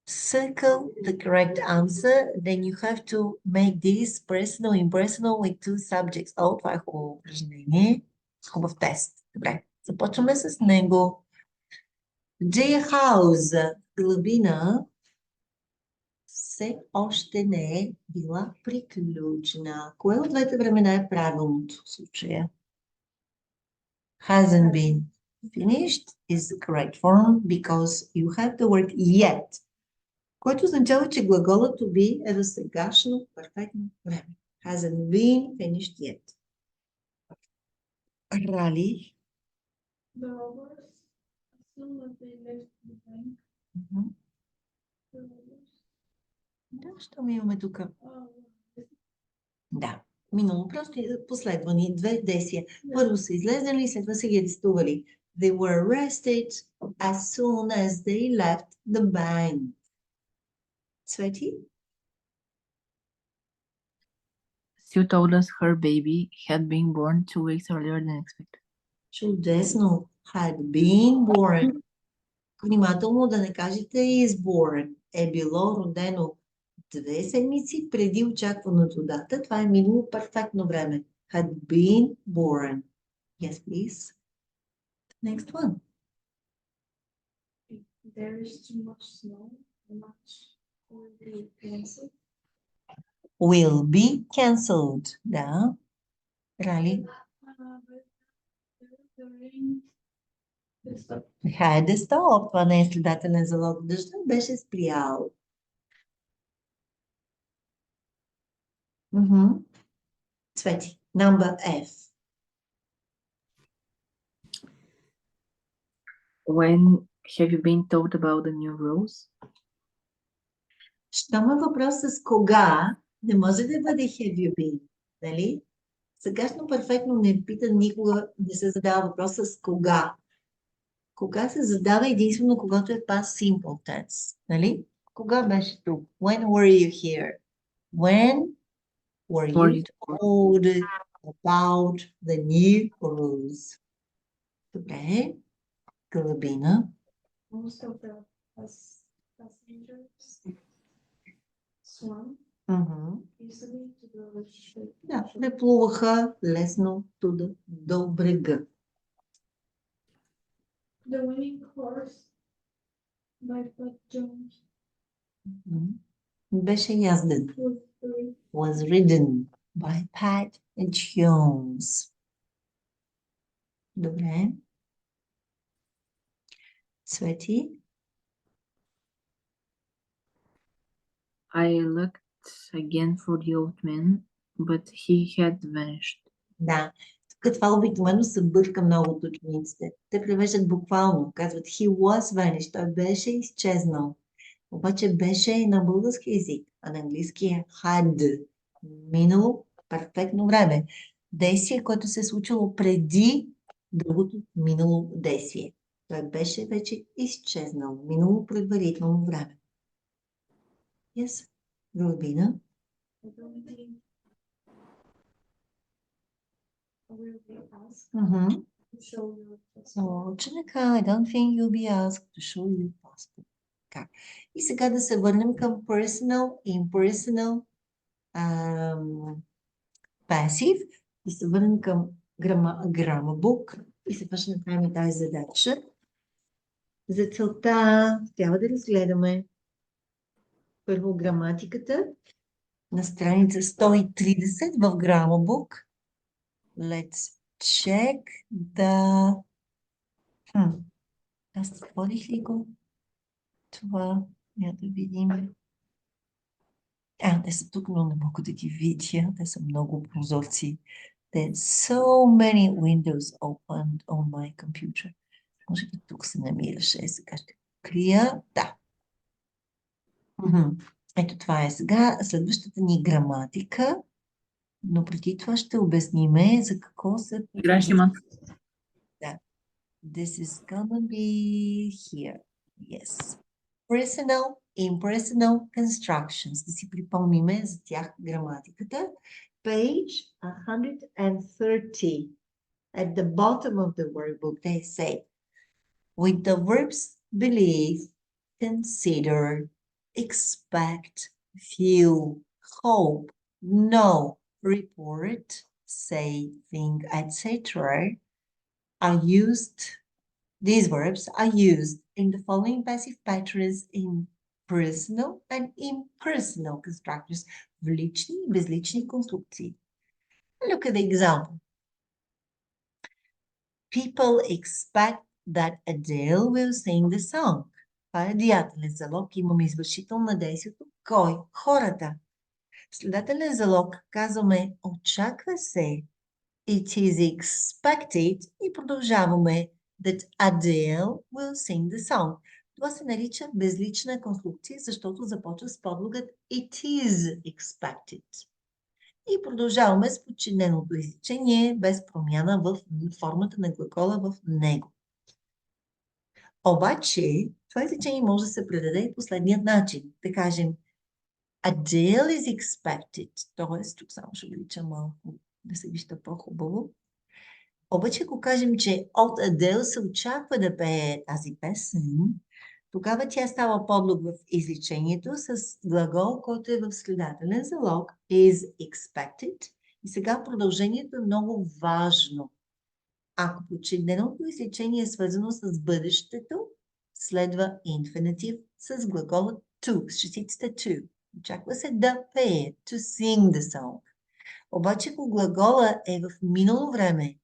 Circle the correct answer, then you have to make this personal, impersonal with two subjects. О, това е хубаво упражнение. Хубав тест. Добре, започваме с него. Their house, главина, все още не е била приключена. Кое от двете времена е правилното в случая? Hasn't been finished is the correct form because you have the word yet, което означава, че глаголът to be е в сегашно перфектно време. Hasn't been finished yet. Рали? The robbers, as soon as they left the bank, the robbers, Да, що ми имаме тук? oh, Да, минало просто последвани две действия. Първо са излезнали, след това са ги арестували. They were arrested as soon as they left the bank. Цвети? Sue told us her baby had been born 2 weeks earlier than expected. Чудесно. Had been born. Внимателно да не кажете is born. Е било родено 2 седмици преди очакваното дата. Това е минало перфектно време. Had been born. Yes, please. Next one. if there is too much snow, the match will be cancelled. Will be cancelled. Да. Рали? But the rain is up. Had stop. Това не е следателен залог. Дъжда беше спрял. Цвети. Number F. When have you been told about the new rules? Щом е въпрос с кога, не може да бъде have you been, нали? Сегашно перфектно не пита никога, не се задава въпрос с кога. Кога се задава единствено, когато е past simple tense, нали? Кога беше тук? When were you here? When were Were you you told about the new rules? Добре. Гълъбина. Most of the passengers swam easily to the ship. Да, преплуваха лесно до брега. The winning horse by Bud Jones Беше язден. was the Was ridden by Pat Jones. Добре. Цвети. I looked again for the old man, but he had vanished. Да. Тук това обикновено се бърка много от учениците. Те превеждат буквално. Казват he was vanished. Той беше изчезнал. Обаче беше на български език, а на английски е had. Минало перфектно време. Действие, което се е случило преди другото минало действие. Той беше вече изчезнал. Минало предварително време. Yes. Рубина. I don't think I will be asked to show your passport. Ученика, I don't think you'll be asked to show your passport. Така. И сега да се върнем към personal, impersonal, passive. Да се върнем към grammar book и се ще направим тази задача. За целта трябва да разгледаме първо граматиката на страница 130 в grammar book. Let's check the... Аз отворих ли го? Това, я да видим. Те са тук, но не мога да ги видя. Те са много прозорци. There's so many windows opened on my computer. Може би тук се намираше. Сега ще крия. Да. Ето това е сега. Следващата ни граматика. Но преди това ще обясниме за какво се... Грашима. This is gonna be here. Yes. Personal, impersonal constructions. Да си припомниме за тях граматиката. Page 130. At the bottom of the workbook, they say, with the verbs believe, consider, expect, feel, hope, know, report, say, think, etc. are used, these verbs are used in the following passive patterns in personal and impersonal constructors, в лични и безлични конструкции. Look at the example. People expect that Adele will sing the song. Това е деятелен залог. Имаме извършител на действието. Кой? Хората. Следателен залог казваме очаква се. It is expected и продължаваме that Adele will sing the song. Това се нарича безлична конструкция, защото започва с подлогът it is expected. И продължаваме с подчиненото изречение без промяна в формата на глагола в него. Обаче, това изречение може да се предаде и последният начин. Да кажем Adele is expected. Тоест, тук само ще увелича малко да се вижда по-хубаво. Обаче, ако кажем, че от Adele се очаква да пее тази песен, тогава тя става подлог в изречението с глагол, който е в следателен залог is expected. И сега продължението е много важно. Ако подчиненото изречение е свързано с бъдещето, следва инфинитив с глагола to, с частицата to. Очаква се да пее, to sing the song. Обаче, ако глагола е в минало време,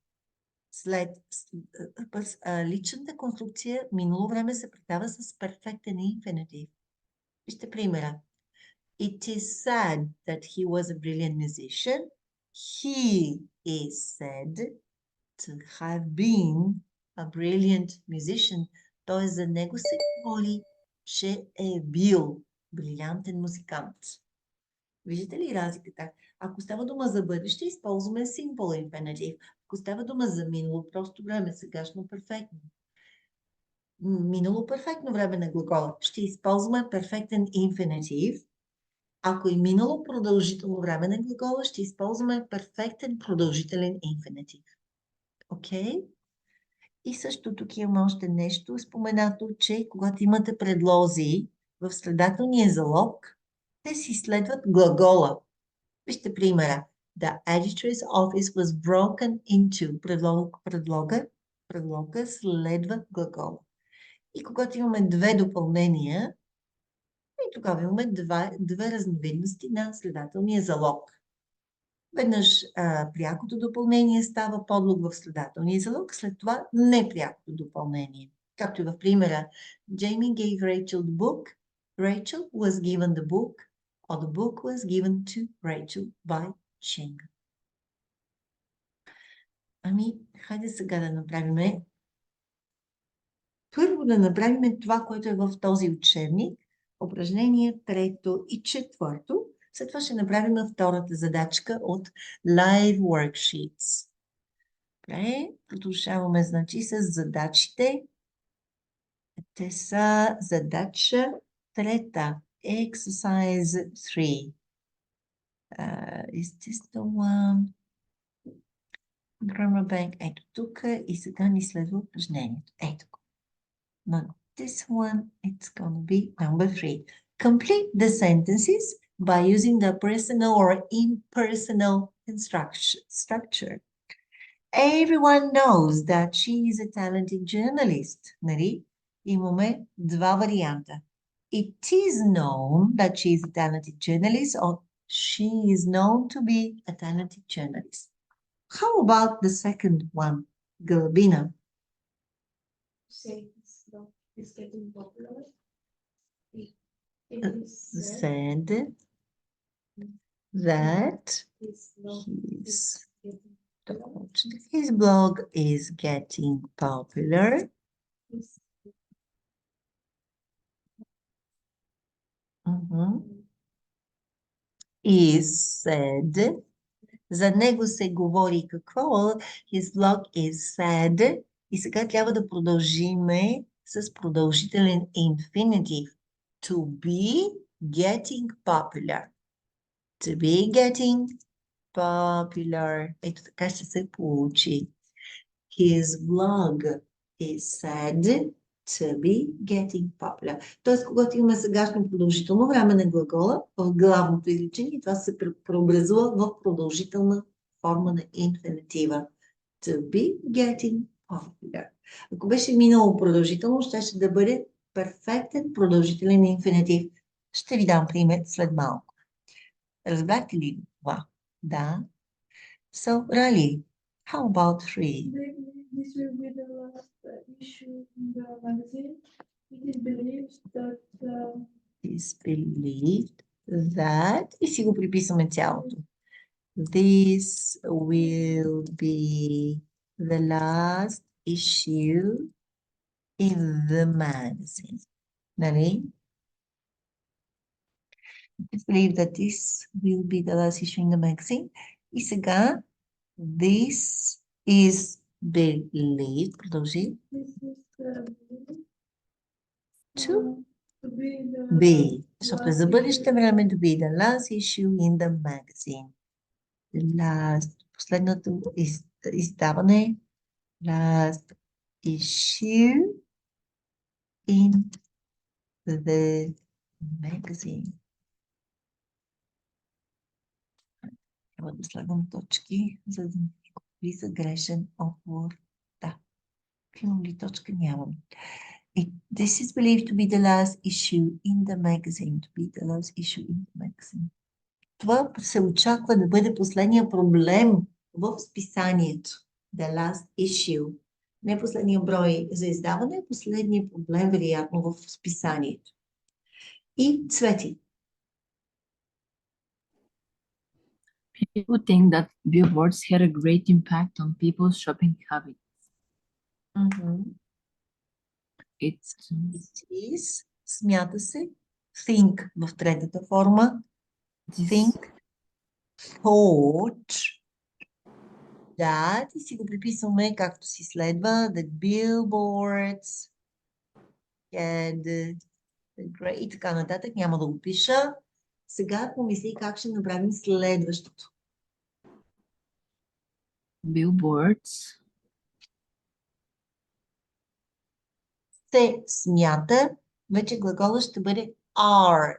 след личната конструкция, минало време се предава с перфектен инфинитив. Вижте примера. It is said that he was a brilliant musician. He is said to have been a brilliant musician. Т.е. за него се говори, че е бил брилянтен музикант. Виждате ли разликата? Ако става дума за бъдеще, използваме simple infinitive. Ако става дума за минало просто време, сегашно перфектно. Минало перфектно време на глагола. Ще използваме перфектен инфинитив. Ако е минало продължително време на глагола, ще използваме перфектен продължителен инфинитив. Окей? И също тук имам още нещо споменато, че когато имате предлози в следателния залог, те си следват глагола. Вижте примера. The editor's office was broken into. Предлога следва глагола. И когато имаме две допълнения, и тогава имаме две разновидности на следателния залог. Веднъж прякото допълнение става подлог в следателния залог, след това непрякото допълнение. Както и в примера Jamie gave Rachel the book. Rachel was given the book, or the book was given to Rachel by Cheng. Ами, хайде сега да направим. Първо да направим това, което е в този учебник. Упражнение 3 и 4. След това ще направим втората задачка от Live Worksheets. Добре, продължаваме, значи, с задачите. Те са задача 3. Exercise 3. Is this the one? Grammar Bank. Ето тук и сега ни следва упражнението. Ето го. Not this one. It's going to be number 3. Complete the sentences by using the personal or impersonal structure. Everyone knows that she is a talented journalist. Нали? Имаме два варианта. It is known that she is a talented journalist, or she is known to be a talented journalist. How about the second one, Galbina? Say it's getting popular. It is Said that his blog is getting popular. Is said За него се говори какво? His blog is said. И сега трябва да продължиме с продължителен infinitive. To be getting popular. To be getting popular. Ето така ще се получи. His blog is said to be getting popular. Тоест, когато имаме сегашно продължително време на глагола, в главното изречение, това се преобразува в продължителна форма на инфинитива. To be getting popular. Ако беше минало продължително, ще да бъде перфектен продължителен инфинитив. Ще ви дам пример след малко. Разбрахте ли това? Да. So, Rally, how about 3? This will be the last issue in the magazine. It is believed that Is believed that, и си го приписваме цялото. This will be the last issue in the magazine. Нали? It's believed that this will be the last issue in the magazine. И сега, this is believed, продължи. this is To to be the be, защото е за last бъдеще issue. време to be the last issue in the magazine. The last, последното издаване, last issue in the magazine. Трябва да слагам точки, за да не влиза грешен отговор. Да. Имам ли точка? Нямам. This is believed to be the last issue in the magazine. To be the last issue in the magazine. Това се очаква да бъде последния проблем в списанието. The last issue. Не последния брой за издаване, а последния проблем, вероятно, в списанието. И Цвети. People think that billboards had a great impact on people's shopping habits. It It is, смята се, think в третата форма. is Think, thought, that, и си го приписваме както си следва, the billboards, and great, и така нататък, няма да го пиша. Сега помисли как ще направим следващото. billboards Се смята, вече глагола ще бъде are.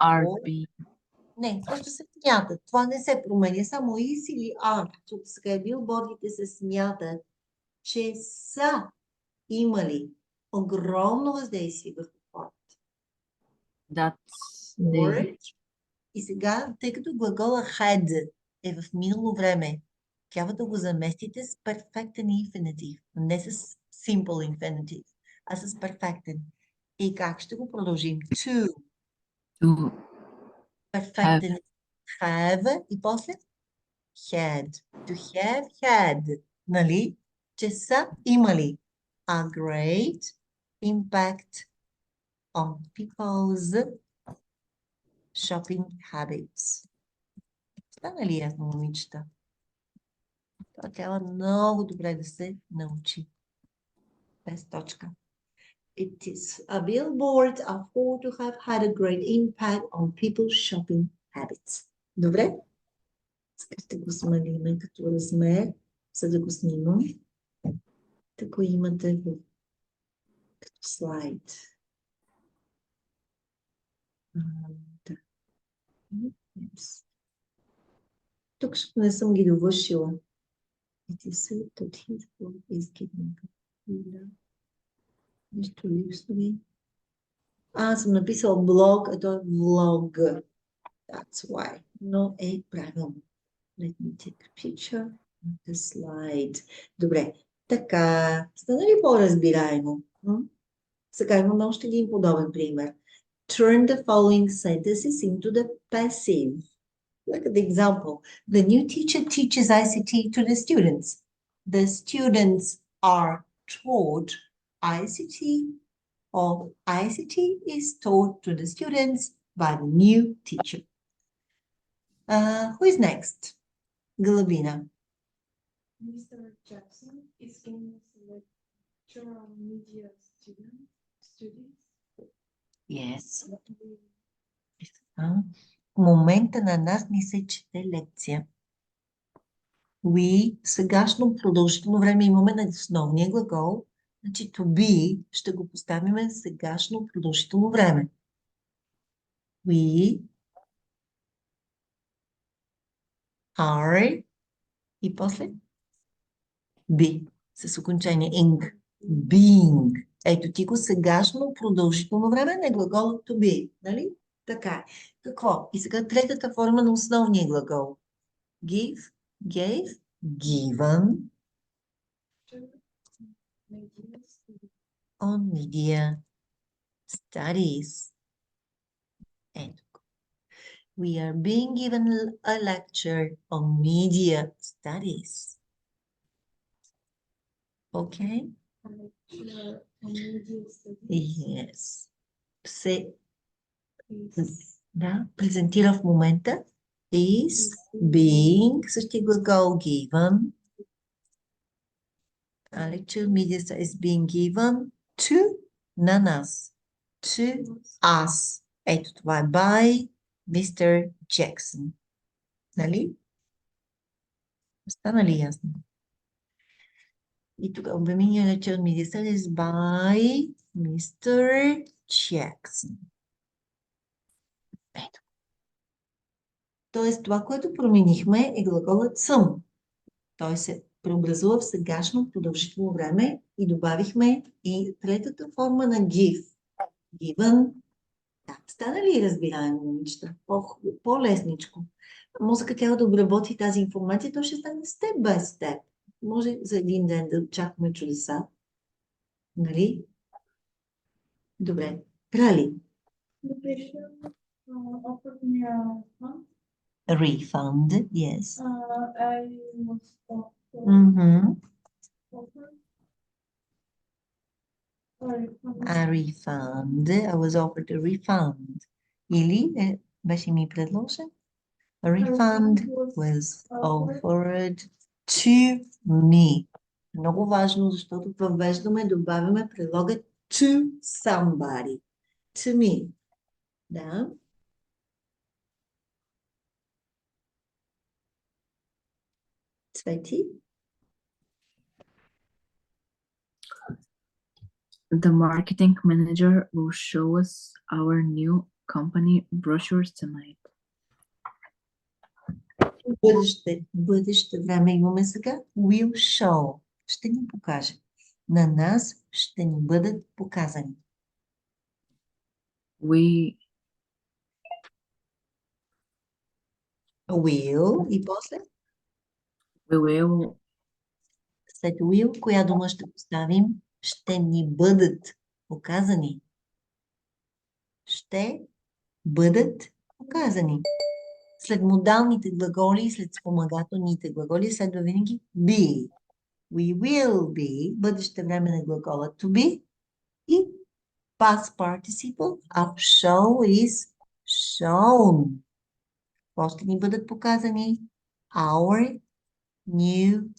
are Or- being Не, просто се смятат. Това не се променя. Само is или are. Защото сега билбордите се смятат, че са имали огромно въздействие върху хората. that Or, they и сега, тъй като глагола had е в минало време, трябва да го заместите с перфектен infinitive, не с simple infinitive, а с перфектен. И как ще го продължим? To, to перфектен have и после had. To have had, нали? Че са имали a great impact on people's shopping habits. Стана ли ясно, момичета? Това трябва много добре да се научи. Без точка. It is a billboard are thought to have had a great impact on people's shopping habits. Добре? Сега ще го смалиме като размер, за да го снимам. Така имате като слайд. Да. Yes. Тук не съм ги довършила. It is said that his blog is getting popular. Нещо липсва ли? Аз съм написала блог, а то е влог. That's why. Но е правилно. Let me take a picture of the slide. Добре. Така. Стана ли по-разбираемо? Сега имаме още един подобен пример. Turn the following sentences into the passive. Look at the example. The new teacher teaches ICT to the students. The students are taught ICT, or ICT is taught to the students by the new teacher. Who is next? Галабина. Mr. Jackson is giving us a lecture on media studies. Yes. We В момента на нас ни се чете лекция. We, сегашно продължително време имаме на основния глагол. Значи to be ще го поставим сегашно продължително време. We are и после be с окончание ing. Being. Ето ти го сегашно продължително време на глагола to be. Нали? Така е. Какво? И сега третата форма на основния глагол. Give, gave, given media studies. on media studies. Ето. We are being given a lecture on media studies. Okay? A lecture on media studies Yes. Се is да, презентира в момента is being, същия глагол given. A lecture media is being given to на нас. To us. Ето това е by Mr. Jackson. Нали? Стана ли ясно? И тогава обемения lecture media studies by Mr. Jackson. Ето. Тоест, това, което променихме е глаголът съм. Той се преобразува в сегашно продължително време и добавихме и третата форма на give. Given. Да, стана ли разбираемо, момичета? По-лесничко. Мозъкът трябва да обработи тази информация, то ще стане степ бай степ. Може за един ден да очакваме чудеса. Нали? Добре. Трали. the patient offered me a fund. Refund, yes. I was offered Mm-hmm. a A refund. I was offered a refund. Или беше ми предложен. A refund was offered to me. Много важно, защото въвеждаме, добавяме предлога to somebody. To me. Да. Цвети. The marketing manager will show us our new company brochures tonight. Бъдеще време имаме сега. Will show. Ще ни покаже. На нас ще ни бъдат показани. We Will и после will след will, коя дума ще поставим? Ще ни бъдат показани. Ще бъдат показани. След модалните глаголи, след спомагателните глаголи, следва винаги be. We will be, бъдеще време на глагола to be и past participle of show is shown. Какво ще ни бъдат показани? Our new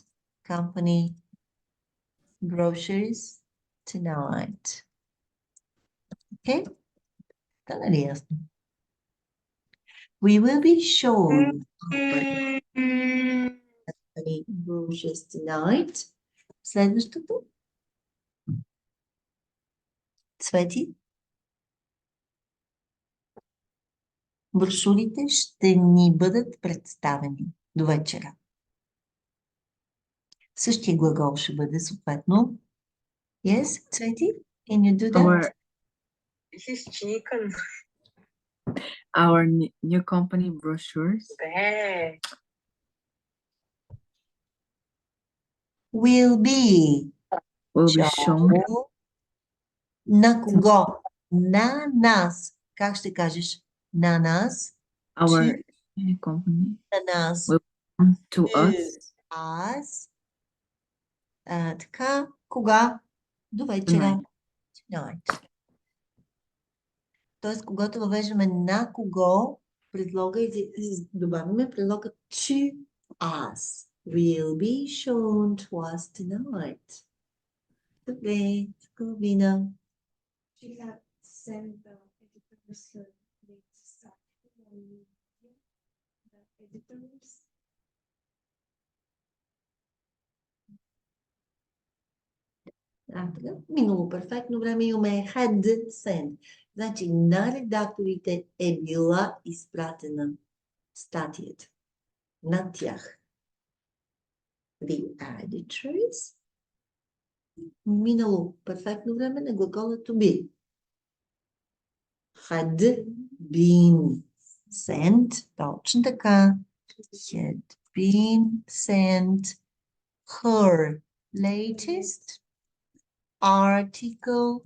company brochures tonight. Okay? Стана ли ясно? We will be shown our company brochures tonight. Следващото. Цвети. Брошурите ще ни бъдат представени до вечера. Същия глагол ще бъде съответно. Yes, Цвети? Can you do that? He's chicken. our new company brochures Bad. Will be will be shown shown на кого? На нас. Как ще кажеш? На нас. our new company На нас. will come to us Аз. Така. Кога? До вечера. Tonight. Тоест, когато въвеждаме на кого, предлога добавяме предлога to as will be shown to us tonight. Добре, Ковина. She had sent the editors her latest article on media. The editors Така, минало перфектно време имаме had sent. Значи на редакторите е била изпратена статията. На тях. The editors. Минало перфектно време на глагола to be. Had been sent. Точно така. Had been sent her latest article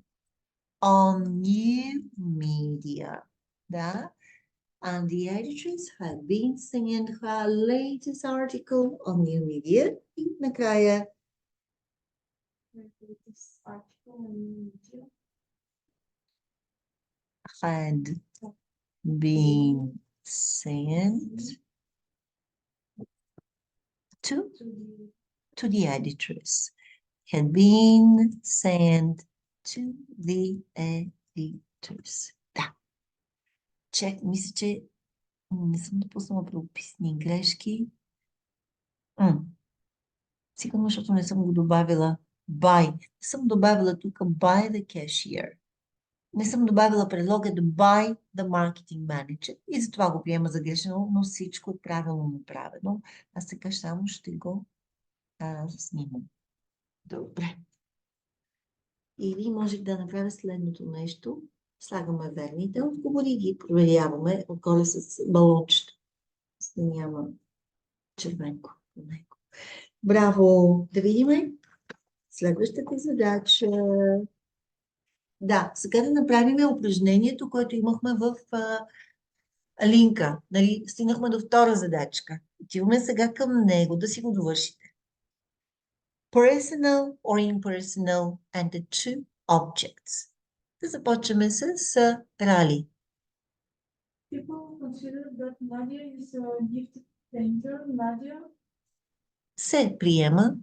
on new media. Да? And the editors had been sent her latest article on new media. И накрая her latest article on media had been sent to to the editors. Had been sent to the editors. Да. Чек, мисля, че не съм допуснала правописни грешки. Сигурно, защото не съм го добавила by. Не съм добавила тук by the cashier. Не съм добавила предлога by the marketing manager. И затова го приема за грешно, но всичко е правилно направено. Аз сега само ще го снимам. Добре. Или може да направя следното нещо. Слагаме верните отговори и ги проверяваме отгоре с балончето. За да няма червенко на него. Браво! Да видим следващата задача. Да, сега да направим упражнението, което имахме в линка. Нали? Стигнахме до втора задачка. Отиваме сега към него да си го довършите. Personal or impersonal and the two objects. Да започваме с Рали. people consider that Nadia is a gifted painter. Nadia Се приема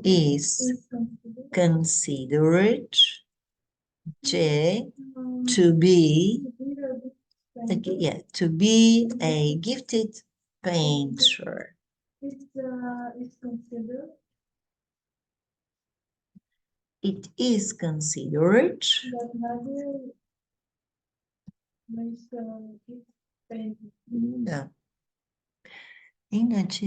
is is considered considered to be to be a gifted painter. It's considered It is considered that Nadia makes a gift painting. да. Иначе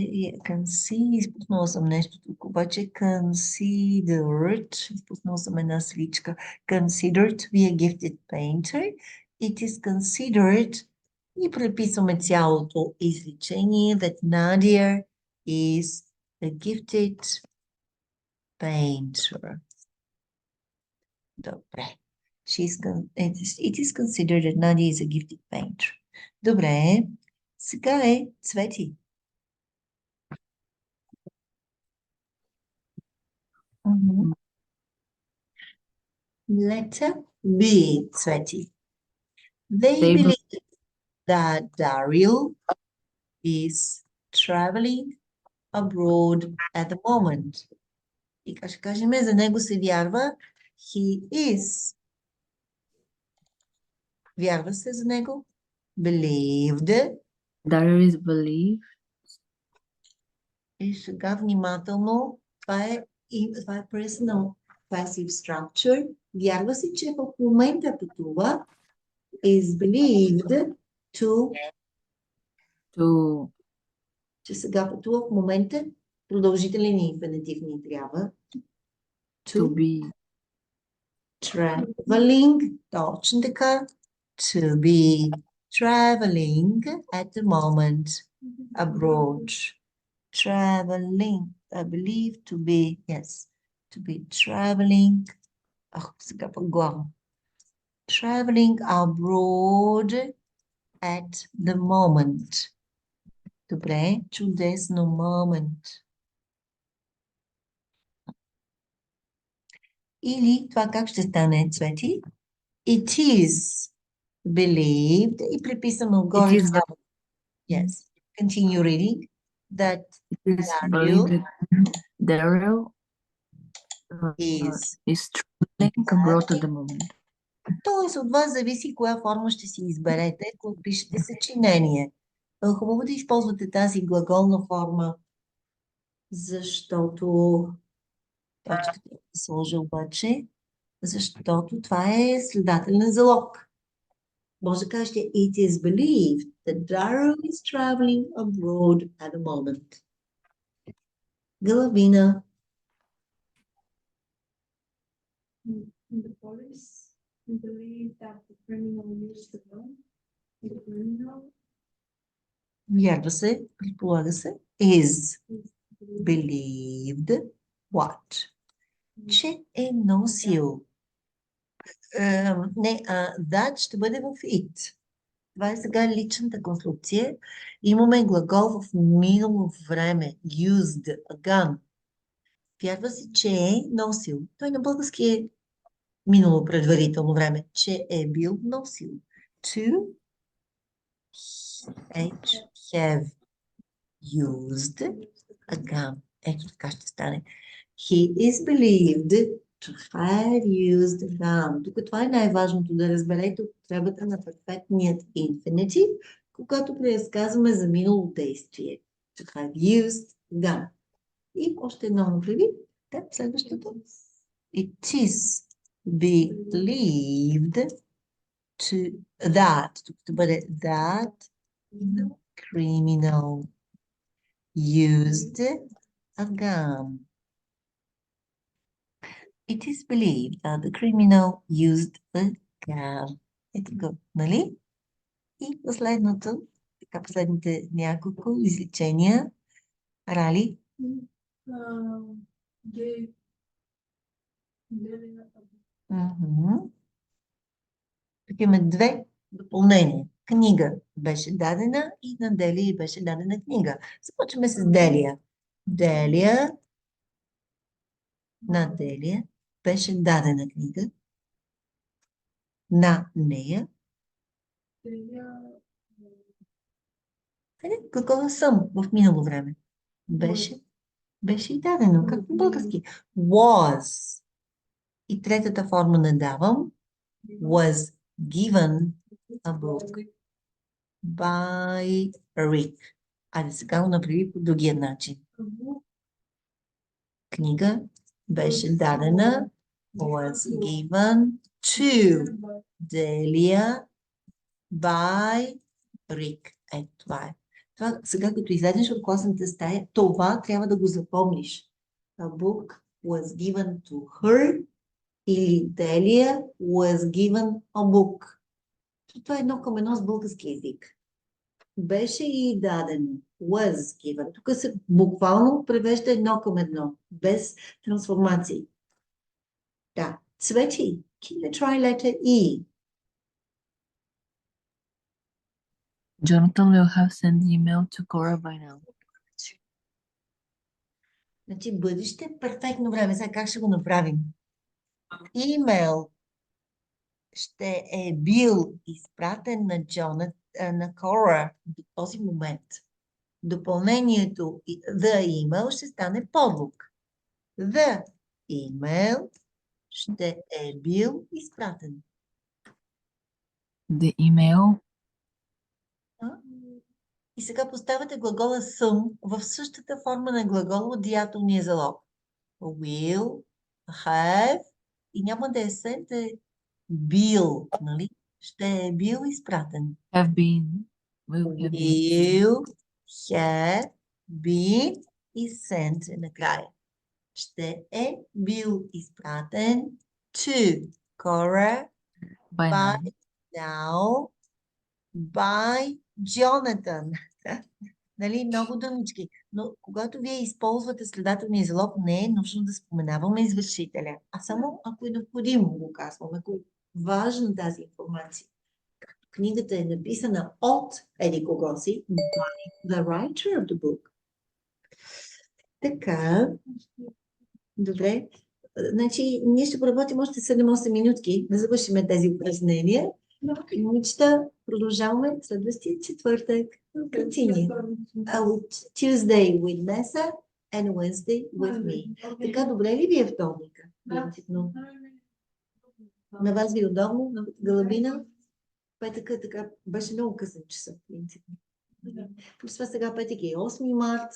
изпуснала съм нещо тук, обаче considered, изпуснала съм една сличка, considered to be a gifted painter. It is considered и преписваме цялото изречение that Nadia is a gifted painter. Добре. It is considered that Nadia is a gifted painter. Добре. Сега е Цвети. Letter B, Цвети. They They believe that Daryl is traveling abroad at the moment. И ще кажем, за него се вярва he is. Вярва се за него. Believed. There is belief. И сега внимателно. Това е personal passive structure. Вярва се, че в момента пътува is believed to че сега пътува в момента продължителен инфинитив ни трябва. To be. Traveling. Точно така. To be traveling at the moment abroad. Traveling. I believe to be, yes. To be traveling. Сега пък главно. Traveling abroad at the moment. Добре, чудесно moment. Или това как ще стане, Цвети? It is believed. И приписваме отгоре. It is Yes. Continue reading. that It is Daryl believed that Daryl is. is traveling abroad at the moment. Тоест от вас зависи коя форма ще си изберете, ако пишете съчинение. Хубаво да използвате тази глаголна форма, защото точката е сложа обаче, защото това е следателен залог. Може да кажете, it is believed that Daryl is traveling abroad at the moment. Галавина. The police believe that the criminal used the gun. The criminal Вярва се, предполага се, is is believed what? Че е носил. Не, that ще бъде в it. Това е сега личната конструкция. Имаме глагол в минало време. Used a gun. Вярва се, че е носил. Той на български е минало предварително време. Че е бил носил. To have used a gun. Ето така ще стане. He is believed to have used a gun. Тук това е най-важното да разберете употребата на перфектният infinitive, когато преразказваме за минало действие. To have used a gun. И още едно направи. Да, следващото. It is believed to that. Тук ще бъде that the criminal used a gun. It is believed that the criminal used a gun. Ето го, нали? И последното, така последните няколко изречения. Рали? gave Delia a Мгм. Тук имаме две допълнения. Книга беше дадена и на Делия беше дадена книга. Започваме с Делия. Делия, на Делия беше дадена книга. На нея. Delia Какво съм в минало време? Беше и дадено. Как на български? Was. И третата форма на давам. Was given a book by Rick. Айде сега го направи по другия начин. Книга беше дадена. Was given to Delia by Rick. Ето това е. Това, сега като излезеш от класната стая, това трябва да го запомниш. A book was given to her или Delia was given a book. Това е едно към едно с български език. Беше и дадено. Was given. Тук се буквално превежда едно към едно. Без трансформации. Да. Цвети. Can you try letter E? Jonathan will have sent the email to Cora by now. Значи бъдеще перфектно време. Сега как ще го направим? Имейл ще е бил изпратен на на Кора до този момент. Допълнението the email ще стане подлог. The email ще е бил изпратен. The email И сега поставяте глагола съм в същата форма на глагола от деятелния залог. Will, have и няма да е sent, да е бил, нали? Ще е бил изпратен. have been. Will have been. Will have been и sent накрая. Ще е бил изпратен to Cora By now. by now by Jonathan. Нали, много думички. Но когато вие използвате следателния залог, не е нужно да споменаваме извършителя, а само ако е необходимо го казваме, ако е важна тази информация. Както книгата е написана от еди кого си, by the writer of the book. Така, добре. Значи, ние ще поработим още 7-8 минутки да завършим тези упражнения. Момичета, продължаваме следващия четвъртък. Continue. Tuesday with Nessa and Wednesday with me. Така, добре ли ви е вторника? Принципно. На вас ви е удобно? На Галабина? Петъка е така, беше много късен часа, принципно. Плюс това сега петък е 8 март.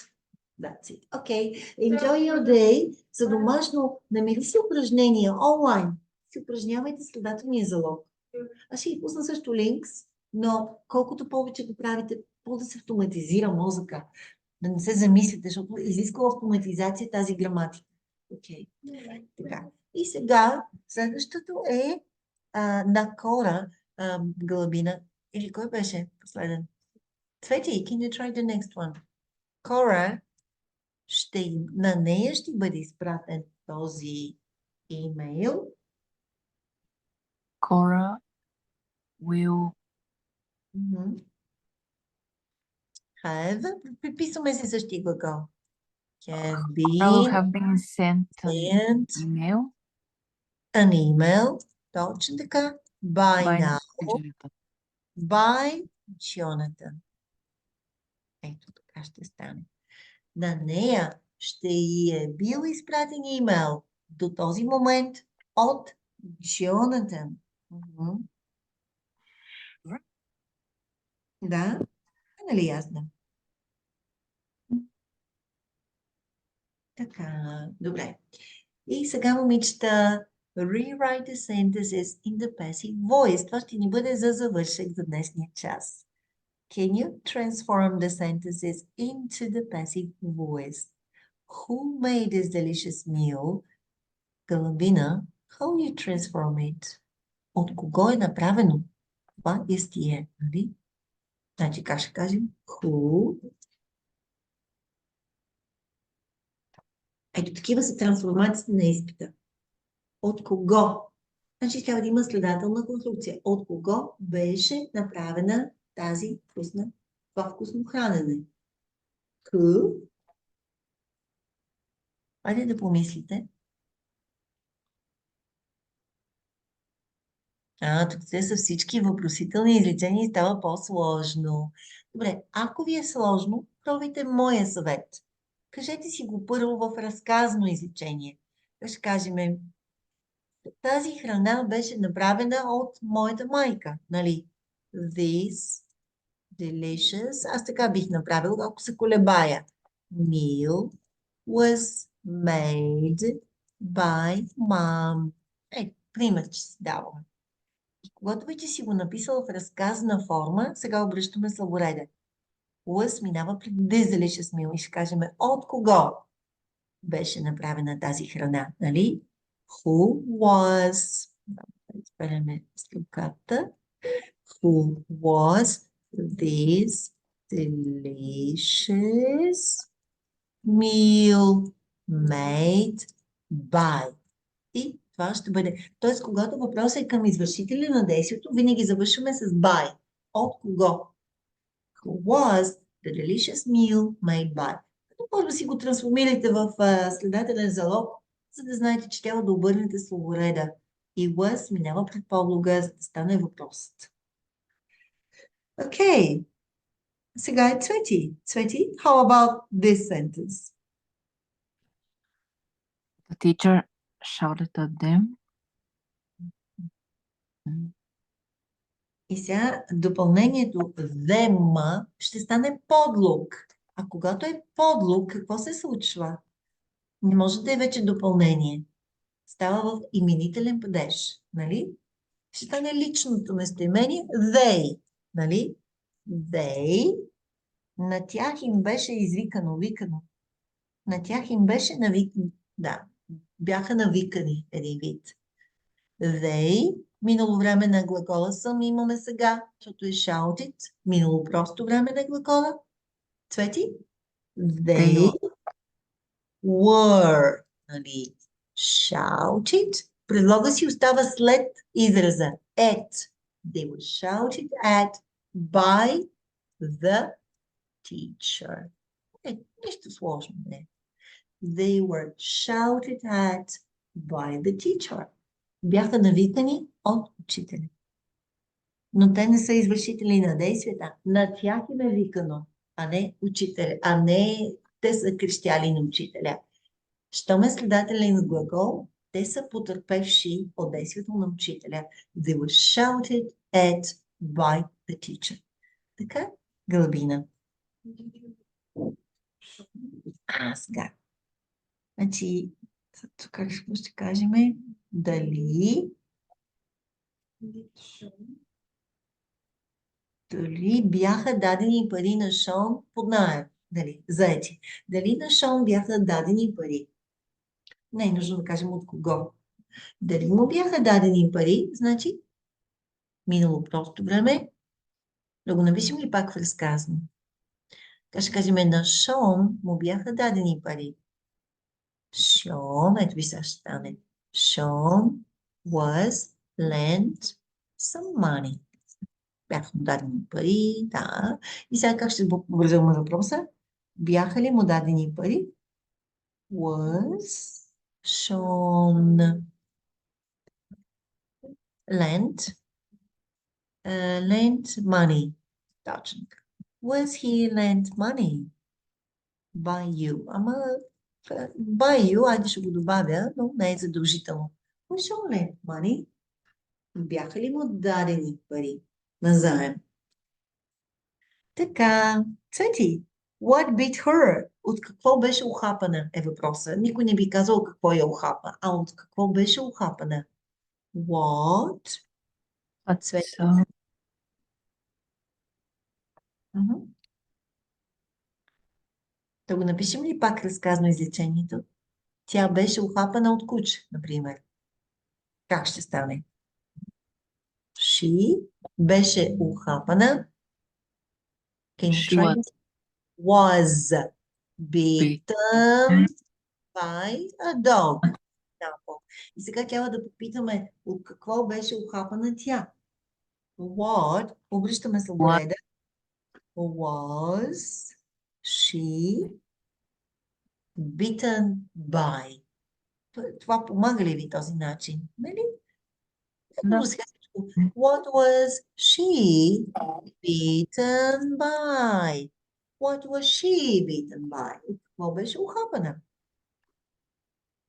That's it. Okay. Enjoy your day. За домашно намери си упражнения онлайн. Си упражнявайте следователния залог. Аз ще ви пусна също линкс, но колкото повече го правите, по-да се автоматизира мозъка. Да не се замислите, защото изисква автоматизация тази граматика. Окей. Така. И сега следващото е на Кора Галабина. Или кой беше последен? Цвети, can you try the next one? Кора, на нея ще бъде изпратен този имейл. Cora will Have. Приписваме си същия глагол. Can will be have been sent an sent email an email. Точно така. By by now. Jonathan. By Jonathan. Ето така ще стане. На нея ще й е бил изпратен имейл до този момент от Джонатан. Да? Нали ясно? Така, добре. И сега, момичета, rewrite the sentences in the passive voice. Това ще ни бъде за завършек за днешния час. Can you transform the sentences into the passive voice? Who made this delicious meal? Галабина, how you transform it? От кого е направено? Това естие, нали? Значи, как ще кажем? Who? Ето такива са трансформациите на изпита. От кого? Значи трябва да има следователна конструкция. От кого беше направена тази това вкусно хранене? Who? Хайде да помислите. Тук са всички въпросителни изречения и става по-сложно. Добре, ако ви е сложно, пробайте моя съвет. Кажете си го първо в разказно изречение. Ще кажем, тази храна беше направена от моята майка, нали? This delicious, аз така бих направил, ако се колебая. Meal was made by mom. Пример, че си давам. И когато вече си го написала в разказна форма, сега обръщаме слабореда. Was минава пред this delicious meal и ще кажем от кого беше направена тази храна, нали? Who was, изпеляме слуката, who was this delicious meal made by. И това ще бъде. Т.е. когато въпросът е към извършителя на действието, винаги завършваме с by. От кого? Who was the delicious meal made by. Може да си го трансформирате в следователен залог, за да знаете, че трябва да обърнете словореда. И was минава пред подлога, за да стане въпросът. Окей. Сега е Цвети. Цвети, how about this sentence? The teacher shouted at them. И сега допълнението them ще стане подлог. А когато е подлог, какво се случва? Не може да е вече допълнение. Става в именителен падеж, нали? Ще стане личното местоимение they, нали? They, на тях им беше викано. На тях им беше навикано. Да, бяха навикани един вид. They, минало време на глагола съм имаме сега, защото е shouted, минало просто време на глагола. Цвети? They were, нали, shouted. Предлога си остава след израза at. They were shouted at by the teacher. Нищо сложно не. They were shouted at by the teacher. Бяха навикани от учителя. но те не са извършители на действията. На тях им е викано, а не учителя, а не те са крещяли на учителя. Щом е следателен глагол, те са потърпевши от действието на учителя. They were shouted at by the teacher. Така, Гълбина. Сега. Значи, тук какво ще кажем? Дали бяха дадени пари на Шон под наем? Дали? Заети. Дали на Шон бяха дадени пари? Не е нужно да кажем от кого. Дали му бяха дадени пари, значи минало просто време. Да го напишем ли пак в разказно? Така ще кажем, на Шон му бяха дадени пари. Шон, ето ви сега ще стане. Шон was lent some money. Бяха му дадени пари, да. И сега как ще образуваме въпроса? Бяха ли му дадени пари? Was Sean lent money? Точно. Was he lent money by you? Ама by you, айде ще го добавя, но не е задължително. Was Sean lent money? Бяха ли му дадени пари на заем? Така, Цвети, what bit her? От какво беше ухапана е въпроса. Никой не би казал какво я ухапа, а от какво беше ухапана? What? Цвети. Да го напишем ли пак разказно изречението? Тя беше ухапана от куче, например. Как ще стане? She беше ухапана. Can you She try? Was bitten by a dog. И сега трябва да попитаме от какво беше ухапана тя. What? Обръщаме слабореда. Was she bitten by? Това помага ли ви този начин? Нали? Да. What was she bitten by? What was she bitten by? От какво беше ухапана?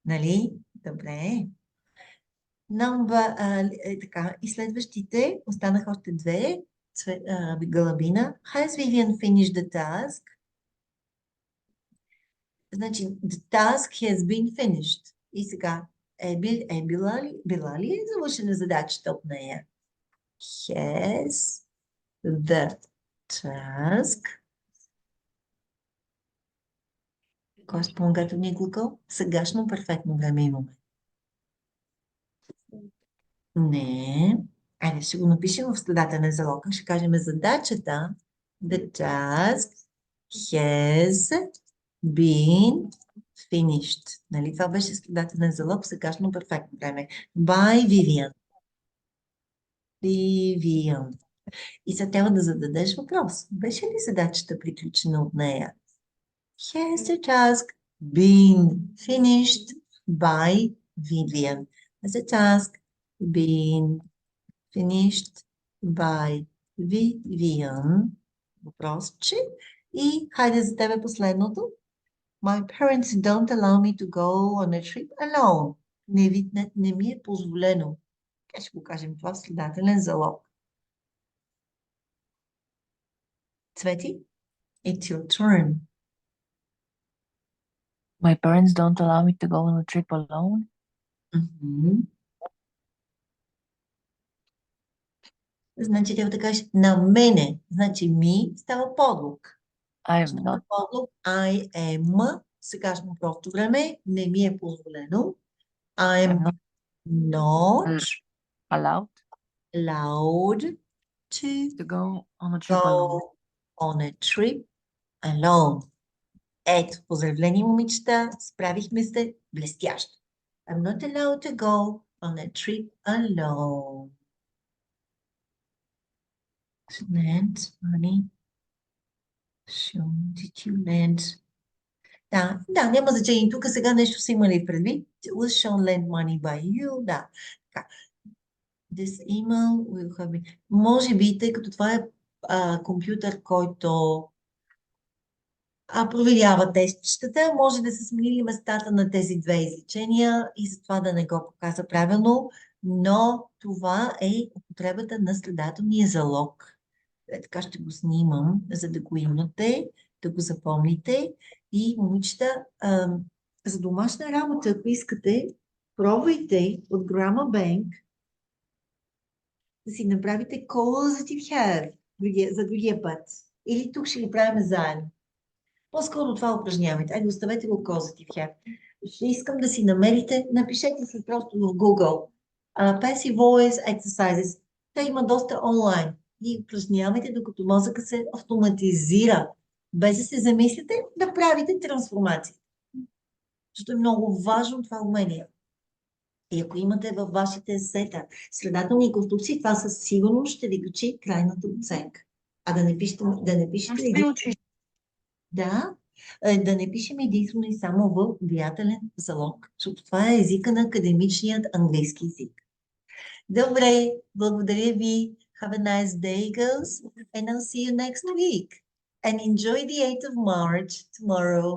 Нали? Добре. Така, и следващите, останаха още две. Гълъбина. Has Vivian finished the task? Значи, the task has been finished. И сега, била ли е завършена задачата от нея? Has the task. Кой е спомагателният глагол? Сегашно перфектно време имаме. Не. Айде, ще го напишем в следателен залог. Ще кажем задачата. The task has been finished. Нали? Това беше следателен залог в сегашно перфектно време. By Vivian. Vivian. И сега трябва да зададеш въпрос. Беше ли задачата приключена от нея? Has the task been finished by Vivian? Has the task been finished by Vivian? Въпросче. И хайде за тебе последното. My parents don't allow me to go on a trip alone. Не ми е позволено. Как ще го кажем това в следателен залог? Цвети, it's your turn. My parents don't allow me to go on a trip alone. Значи трябва да кажеш на мене. Значи ми става подлог. I am not. Подлог I am. Сегашно просто време. Не ми е позволено. I am not allowed to go on a trip go alone. on a trip alone. Ето, поздравление, момичета. Справихме се блестящо. I'm not allowed to go on a trip alone. Lend money. Did you lend? Да, няма значение. Тук сега нещо са имали предвид. Was Sean lend money by you? Да. This email will have been... Може би, тъй като това е компютър, който проверява тестчетата, може да са сменили местата на тези две изречения и затова да не го показа правилно, но това е употребата на следателния залог. Така ще го снимам, за да го имате, да го запомните. И, момичета, за домашна работа, ако искате, пробвайте от Grammar Bank да си направите causative hair за другия път. Или тук ще ги правим заедно. По-скоро това упражнявайте. Айде, оставете го causative hair. Ще искам да си намерите, напишете се просто в Google. Passive voice exercises. Те има доста онлайн. И упражнявайте, докато мозъка се автоматизира. Без да се замислите, да правите трансформация. Защото е много важно това умение. И ако имате във вашите сета следателни конструкции, това със сигурност ще ви качи крайната оценка. А да не пишете... Да не пишем единствено и само в влиятелен залог, защото това е езика на академичният английски език. Добре, благодаря ви. Have a nice day, girls, and I'll see you next week. And enjoy the 8th of March tomorrow.